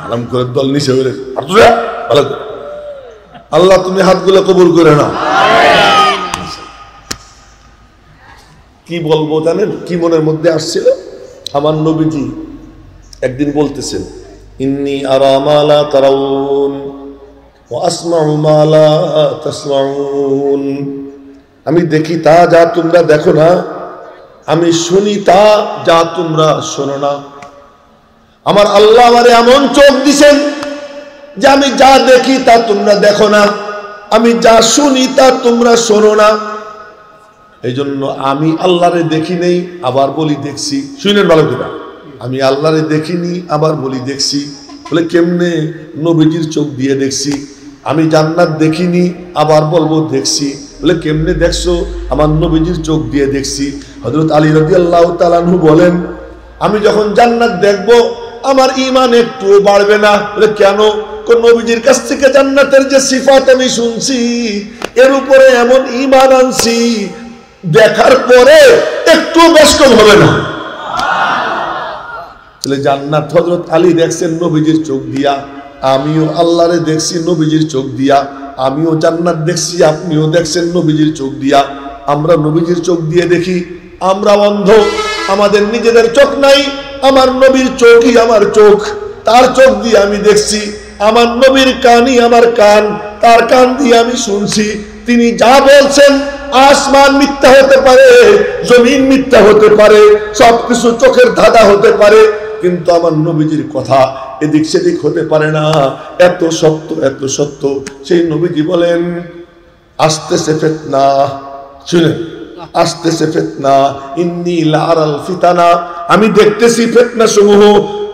আরাম করে দল নিচে হয়ে ভালো করে আল্লাহ তুমি হাতগুলো কবুল করে নাও। কি বলবো জানেন কি মনের মধ্যে আসছিল? আমার নবীজি একদিন বলতেছেন, ইন্নী আরা মা লা তারাউন ওয়া আসমাউ মা লা তাসমাউন। আমি দেখি তা যা তোমরা দেখো না, আমি শুনি তা যা তোমরা শোনো না। আমার আল্লাহ আমারে এমন চোখ দিছেন যে আমি যা দেখি তা তোমরা দেখো না, আমি যা শুনি তা তোমরা শোনো না। এই জন্য আমি আল্লাহরে দেখি নেই, আবার বলি দেখছি। শুনেন ভালো করে, আমি আল্লাহরে দেখিনি আবার বলি দেখছি। বলে কেমনে? নবীজির চোখ দিয়ে দেখছি। আমি জান্নাত দেখিনি, আবার বলবো দেখছি। বলে কেমনে দেখছো? আমার নবীজির চোখ দিয়ে দেখছি। হযরত আলী রাদিয়াল্লাহু তাআলা আনহু বলেন, আমি যখন জান্নাত দেখব আমার ঈমান একটুও বাড়বে না। বলে কেন? কোন নবীজির কাছ থেকে জান্নাতের যে সিফাত আমি শুনছি, এর উপরে এমন ঈমান আনছি, দেখার পরে একটু বেশকম হবে না। তাহলে জান্নাত হযরত আলী দেখছেন নবীজির চোখ দিয়া, আমিও আল্লাহরে দেখছি নবীজির চোখ দিয়া। আমিও জান্নাত দেখছি, আপনিও দেখছেন নবীজির চোখ দিয়া। আমরা নবীজির চোখ দিয়ে দেখি, আমরা অন্ধ, আমাদের নিজেদের চোখ নাই। আমার নবীর চোখই আমার চোখ, তার চোখ দিয়ে আমি দেখছি। আমার নবীর কানই আমার কান, তার কান দিয়ে আমি শুনছি। তিনি যা বলছেন, আসমান মিথ্যা হতে পারে, জমিন মিথ্যা হতে পারে, সবকিছু চোখের ধাঁধা হতে পারে, কিন্তু আমার নবীজির কথা এদিক সেদিক হতে পারে না। এত সত্য, এত সত্য। সেই নবীজি বলেন, আসতেছে ফিতনা। শুনেন, আসতেছে ফিতনা। ইন্নী লাআরাল ফিতানা, আমি দেখতেছি ফিতনা সমূহ।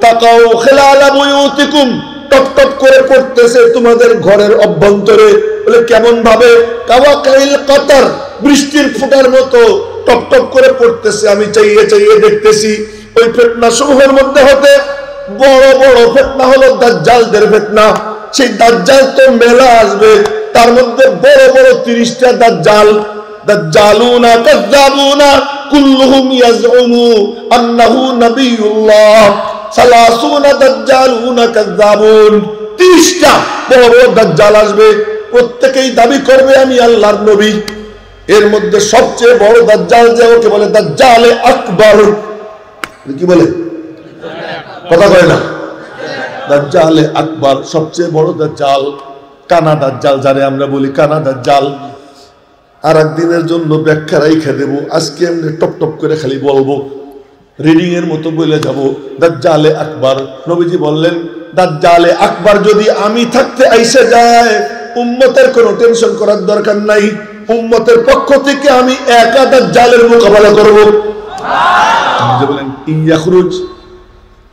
তাকাও খিলালা বুয়ুতিকুম, টপ টপ করে পড়তেছে তোমাদের ঘরের অভ্যন্তরে। বলে কেমন ভাবে? কাওয়াকাইল কাতার, বৃষ্টির ফোঁটার মতো টপ টপ করে পড়তেছে। আমি চাইয়ে চাইয়ে দেখতেছি। ওই ফিতনা সমূহের মধ্যে হতে বড় বড় ফিতনা হলো দাজ্জালদের ফিতনা। সেই দাজ্জাল তো মেলা আসবে, তার মধ্যে বড় বড় 30টা দাজ্জাল। দাজ্জালুনা কাযাবুনা কুল্লুহুম ইয়াজউমু আন্নাহু নবিয়ুল্লাহ। 30 দাজ্জালুনা কাযাবুন, 30টা বড় বড় দাজ্জাল আসবে, প্রত্যেকেই দাবি করবে আমি আল্লাহর নবী। এর মধ্যে সবচেয়ে বড় দাজ্জাল যে, ওকে বলে দাজ্জালে আকবার। কি বলে? কথা কয় না? দাজ্জালে আকবার, সবচেয়ে বড় দাজ্জাল। কানা দাজ্জাল যারে আমরা বলি, কানা দাজ্জাল। আর একদিনের জন্য ব্যাখ্যা রাইখা দেব, আজকে আমরা টপ টপ করে খালি বলবো, রিডিং এর মতো বলে যাব। দাজ্জালে আকবার, নবীজি বললেন, দাজ্জালে আকবার যদি আমি থাকতে আইসা যায়, উম্মতের কোনো টেনশন করার দরকার নাই। উম্মতের পক্ষ থেকে আমি একা দাজ্জালের মোকাবেলা করব। বলেন ইয়াখরুজ,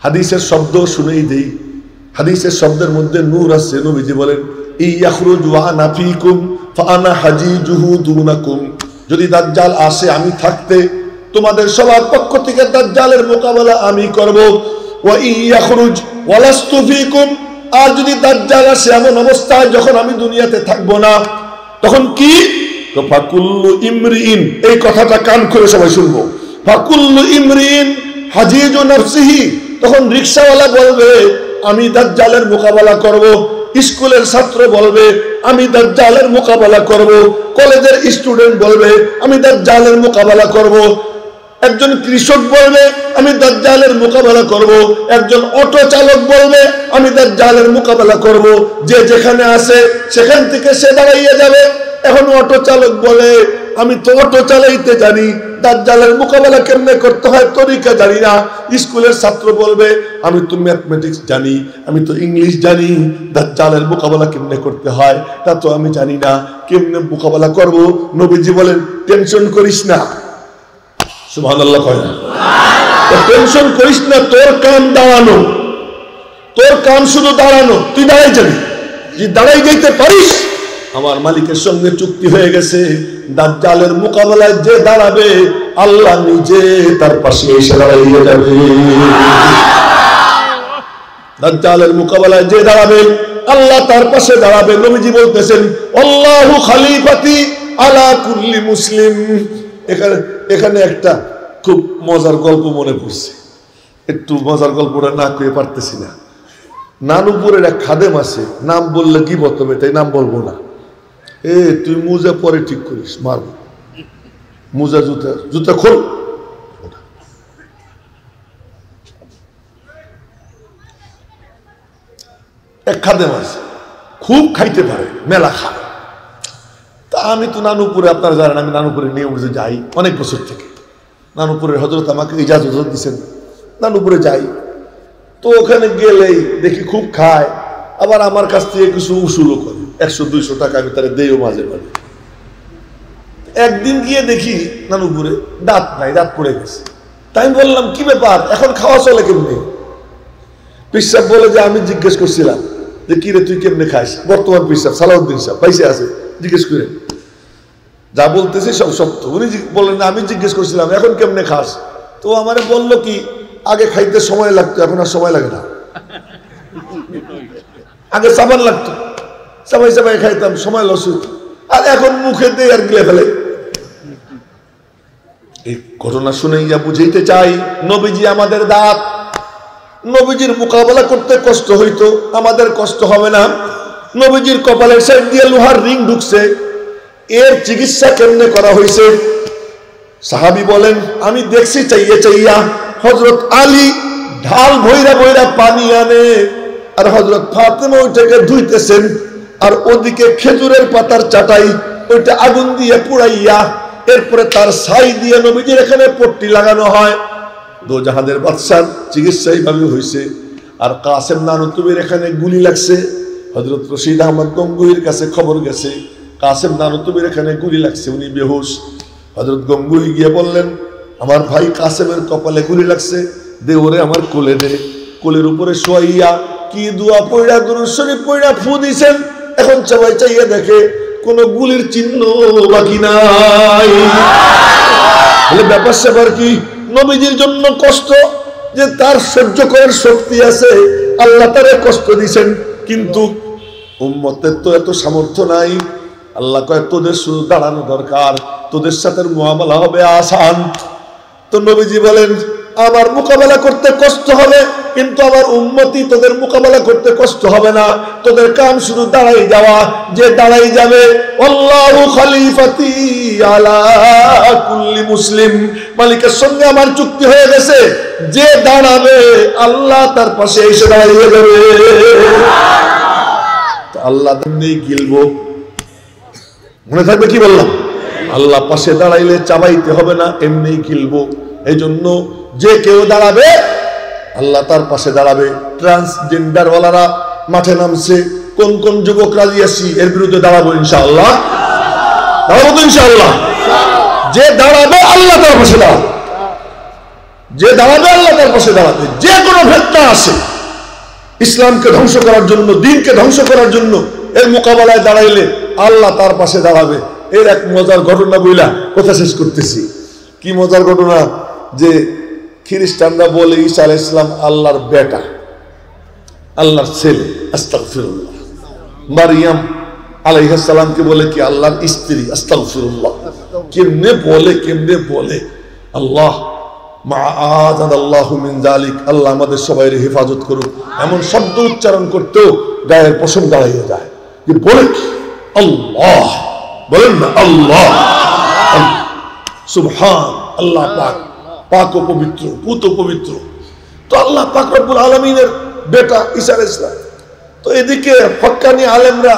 হাদিসের শব্দ শুনেই দেই, হাদিসের শব্দের মধ্যে নূর আছে। নবীজি বলেন, ইয়াখরুজ ওয়া আনা ফীকুম ফাআনা হাজিজুহু দুনাকুম, যদি দাজ্জাল আসে আমি থাকতে, তোমাদের সবার পক্ষ থেকে দাজ্জালের মোকাবেলা আমি করব। ওয়া ইয়াখরুজ ওয়া লাস্তু ফীকুম, আর যদি দাজ্জাল আসে এমন অবস্থায় যখন আমি দুনিয়াতে থাকবো না, তখন কি? ফাকুল্লু ইমরিইন, এই কথাটা কান খুলে সবাই শুনবো। ফাকুল্লু ইমরিইন হাজিজু নাফসিহি, তখন রিকশাওয়ালা বলবে আমি দাজ্জালের মোকাবেলা করব। স্কুলের ছাত্র বলবে আমি দাজ্জালের মোকাবেলা করব। কলেজের স্টুডেন্ট বলবে আমি দাজ্জালের মোকাবেলা করব। একজন কৃষক বলবে আমি দাজ্জালের মোকাবেলা করব। একজন অটো চালক বলবে আমি দাজ্জালের মোকাবেলা করব। যে যেখানে আছে সেখান থেকে সে দাঁড়াইয়া যাবে। এখন অটো চালক বলে আমি তো অটো চালাইতে জানি, দাজ্জালের মোকাবেলা কেমনে করতে হয় তরিকা জানি না। স্কুলের ছাত্র বলবে আমি তো ম্যাথমেটিক্স জানি, আমি তো ইংলিশ জানি, দাজ্জালের মোকাবেলা কেমনে করতে হয় তা তো আমি জানি না, কেমনে মোকাবেলা করব? নবীজি বলেন টেনশন করিস না। সুবহানাল্লাহ কয় না? টেনশন করিস না, তোর কাম দাঁড়ানো, তোর কাম শুধু দাঁড়ানো। তুই দাঁড়াই যাবি, যদি দাঁড়াই যাইতে পারিস, আমার মালিকের সঙ্গে চুক্তি হয়ে গেছে, দাজ্জালের মোকাবেলায় যে দাঁড়াবে আল্লাহ নিজে তার পাশে এসে দাঁড়াইয়ে যাবে। দাজ্জালের মোকাবেলায় যে দাঁড়াবে আল্লাহ তার পাশে দাঁড়াবে। নবীজি বলতেছেন আল্লাহু খলিফাতি আলা কুল্লি মুসলিম। এখানে একটা খুব মজার গল্প মনে পড়ছে, একটু মজার গল্পটা না কয়ে পারতেছি না। নানুপুরের এক খাদেম আছে, নাম বললে কি বলতে, তাই নাম বলবো না। তুই মুজা পরে ঠিক করিস, মারব মুজা, জুতা জুতা খোল। এক খাদেম আছে, খুব খাইতে পারে, মেলা খায়। তা আমি তো নানুপুরে, আপনারা জানেন আমি নানুপুরে নিয়ে উঠে যাই অনেক বছর থেকে। নানুপুরের হযরত আমাকে ইজাজত দিচ্ছেন, নানুপুরে যাই। তো ওখানে গেলেই দেখি খুব খায়, আবার আমার কাছ থেকে কিছু উসুলও করে। 100-200 টাকা আমি তারা দেইও মাঝে মাঝে। একদিন গিয়ে দেখি নানুপুরে দাঁত নাই, দাঁত পড়ে গেছে। তাই বললাম কি ব্যাপার, এখন খাওয়া চলে কেমনি? পিসাব বলে যে আমি জিজ্ঞেস করছিলাম যে কি রে তুই কেমনে খাস, বর্তমান পিসাব সালাউদ্দিন সাহেব পাইসে আছে, জিজ্ঞেস করে যা বলতেছে সব সত্য। উনি বললেন আমি জিজ্ঞেস করছিলাম এখন কেমনে খাস, তো আমারে বলল কি আগে খাইতে সময় লাগতো, এখন আর সময় লাগে না। আগে সাবান লাগতো, সবাই সবাই খাইতাম, সময় লস হইত, আর এখন মুখে দিয়ে আর গিলে ফেলে। এই ঘটনা শুনে ইয়া বুঝাইতে চাই নবীজি আমাদের দাঁত, নবীজির মোকাবেলা করতে কষ্ট হইতো, আমাদের কষ্ট হবে না। নবীজির কপালের সাইড দিয়ে লোহার রিং ঢুকছে, এর চিকিৎসা কেমনে করা হয়েছে? সাহাবী বলেন আমি দেখছি চাইয়া চাইয়া হযরত আলী ঢাল ভৈরা ভৈরা পানি আনে, আর হযরত ফাতেমা ওইটাকে ধুইতেছেন, আর ওদিকে খেজুরের পাতার চাটাই ওইটা আগুন দিয়ে পুড়াইয়া এরপরে তার ছাই দিয়ে নবীজির এখানে পট্টি লাগানো হয়। দোজাহানের বাদশার চিকিৎসা এইভাবে হয়েছে। আর কাসেম নানুতুবির এখানে গুলি লাগছে, হযরত রশিদ আহমদ গঙ্গুহির কাছে খবর গেছে কাসেম নানুতুবির এখানে গুলি লাগছে, উনি বেহুশ। হযরত গঙ্গুহি গিয়ে বললেন আমার ভাই কাসেমের কপালে গুলি লাগছে, দে ওরে আমার কোলে দে। কোলের উপরে শোয়াইয়া কি দোয়া পড়া দুরূদ শরীফ পড়া ফু দিছেন, এখন সবাই চাইয়া দেখে কোন গুলির চিহ্ন বাকি নাই। বলে ব্যাপার স্যাপার কি? নবীজির জন্য কষ্ট, যে তার সহ্য করার শক্তি আছে, আল্লাহ তারে কষ্ট দিছেন, কিন্তু উম্মতের তো এত সামর্থ্য নাই। আল্লাহ কয় তোদের শুধু দাঁড়ানো দরকার, তোদের সাথে মুআমালা হবে আসান। তো নবীজি বলেন আমার মোকাবেলা করতে কষ্ট হবে, কিন্তু আমার উম্মতি তোদের মোকাবেলা করতে কষ্ট হবে না, তোদের কাম শুধু দাঁড়াই যাওয়া। যে দাঁড়াই যাবে আল্লাহু খলিফাতি আলা কুল্লি মুসলিম, মালিকের সঙ্গে আমার চুক্তি হয়ে গেছে, যে দাঁড়াবে আল্লাহ তার পাশে এসে দাঁড়িয়ে যাবে। তো আল্লাহ নেই গিলবো, মনে থাকবে কি বললাম? আল্লাহ পাশে দাঁড়াইলে চাবাইতে হবে না, এমনি গিলবো। এই জন্য যে কেউ দাঁড়াবে আল্লাহ তার পাশে দাঁড়াবে। ট্রান্সজেন্ডার ওয়ালারা মাঠে নামছে, কোন কোন যুবক রাজি আছি এর বিরুদ্ধে দাঁড়াবো ইনশাআল্লাহ, দাঁড়াবো তো ইনশাআল্লাহ। যে দাঁড়াবে আল্লাহ তার পাশে দাঁড়াবে, যে দাঁড়াবে আল্লাহ তার পাশে দাঁড়াবে। যে কোনো ফিতনা আসে ইসলামকে ধ্বংস করার জন্য, দ্বীনকে ধ্বংস করার জন্য, এর মোকাবেলায় দাঁড়াইলে আল্লাহ তার পাশে দাঁড়াবে। এর এক মজার ঘটনা বইলা কথা শেষ করতেছি। কি মজার ঘটনা? যে খ্রিস্টানরা বলে ঈসা আলাইহিস সালাম আল্লাহর বেটা, আল্লাহর ছেলে, আস্তাগফিরুল্লাহ। মারিয়াম আলাইহিস সালামকে বলে কি আল্লাহর স্ত্রী, আস্তাগফিরুল্লাহ। কেমনে বলে, কেমনে বলে! আল্লাহ মাআযানাল্লাহু মিন যালিক, আল্লাহ আমাদের সবাই হেফাজত করুক। এমন শব্দ উচ্চারণ করতেও গায়ের পশম দাঁড়িয়ে যায় যে বলে কি আল্লাহ, বলেন না আল্লাহ, সুবহান আল্লাহ পাক, পাক ও পবিত্র, পুত পবিত্র। তো আল্লাহ পাক রব্বুল আলামিনের বেটা ঈসা আলাইহিস সালাম। তো এদিকে হক্কানি আলেমরা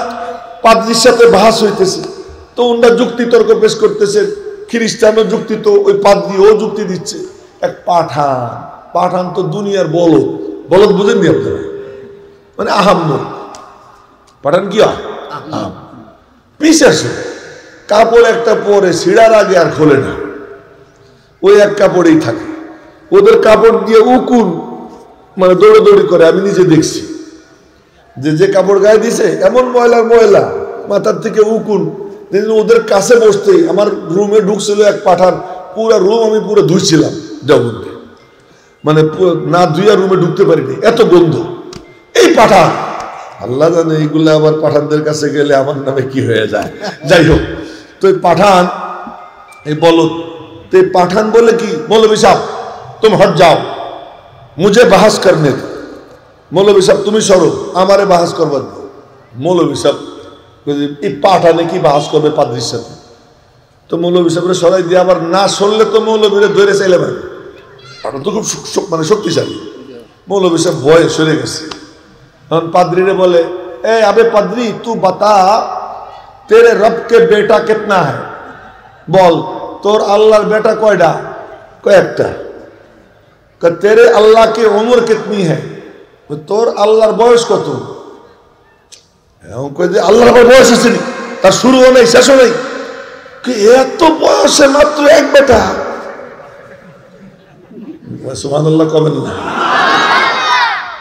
পাদ্রীর সাথে বাহাস হইতেছে, তো ওনারা যুক্তি তর্ক পেশ করতেছে। খ্রিস্টানও যুক্তি, তো ওই পাদ্রী ও যুক্তি দিচ্ছে। এক পাঠান, পাঠান তো দুনিয়ার বলদ, বলদ বুঝেননি আপনারা? মানে আহাম্মক পাঠান কি হয়, পিছাস কাপড় একটা পরে ছিঁড়ার আগে আর খোলে না, ওই এক কাপড়েই থাকে। ওদের কাপড় দিয়ে উকুন মানে দৌড়াদৌড়ি করে, আমি নিজে দেখছি। যে কাপড় গায়ে দিছে এমন ময়লার ময়লা, মাথার থেকে উকুন। ওদের কাছে বসতে আমার রুমে ঢুকছিল এক পাঠান, পুরো রুম আমি পুরো ধুইছিলাম জগতে, মানে না ধুইয়া রুমে ঢুকতে পারিনি, এত গন্ধ। এই পাঠান, আল্লাহ জানে এইগুলো আবার পাঠানদের কাছে গেলে আমার নামে কি হয়ে যায়। যাই হোক, তো এই পাঠান, এই বলদ, তো এই পাঠান বলে কি মৌলভী সাহেব तुम हट जाओ, मुझे बहस करने दो। मौलवी साहब তুমি সরো, আমারে বাহাস করবার দাও। মৌলভী সাহেব এই পাঠানে কি বাহাস করবে পাদ্রীর সাথে? তো মৌলভী সাহেবরে সরাই দিয়ে আবার না সরলে তো মৌলভীরে ধরে চাইলে পারবে, পাঠান তো খুব মানে শক্তিশালী। মৌলভী সাহেব ভয়ে সরে গেছে। তখন পাদ্রীরে বলে এ আবে পাদ্রী তু বাতা तेरे रब के बेटा कितना है, বল তোর আল্লাহর বেটা কয়টা? কয়েকটা। तेरे अल्लाह की उम्र कितनी है, তোর আল্লাহর বয়স কত? আল্লাহর বয়স আছে, তার শুরুও নেই শেষও নেই। এত বয়সে মাত্র এক বেটা, সুবহানাল্লাহ কবেন না?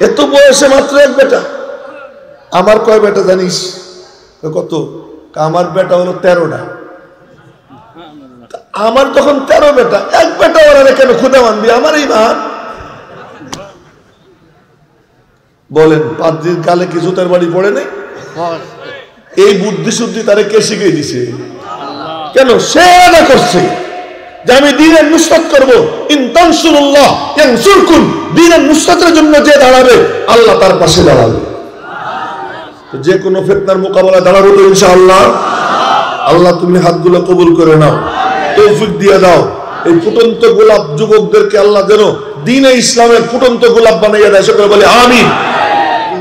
এত বয়সে মাত্র এক বেটা। আমার কয় বেটা জানিস? কত? আমার বেটা হলো 13টা। আমার তখন 13 বেটা, এক বেটা ওরা কেন খুদা মানবি? আমার ইমান। বলেন, পাদ্রির গালে কি জুতার বাড়ি পড়ে নেই? এই বুদ্ধি শুদ্ধি তারে কে শিখিয়ে দিছে? কেন? সে না করছে যে আমি দ্বীনের নুসরাত করব। ইন তানসুরুল্লাহ ইয়ানসুরকুম, দ্বীনের নুসরাতের জন্য যে দাঁড়াবে আল্লাহ তার পাশে দাঁড়াবে। তো যে কোনো ফিতনার মোকাবেলা দাঁড়াবো তো ইনশাআল্লাহ। আল্লাহ তুমি হাতগুলো কবুল করে নাও, তৌফিক দিয়ে দাও। এই ফুটন্ত গোলাপ যুবকদেরকে আল্লাহ যেন দ্বীনে ইসলামের ফুটন্ত গোলাপ বানাইয়া দেয়। সকলে বলে আমিন।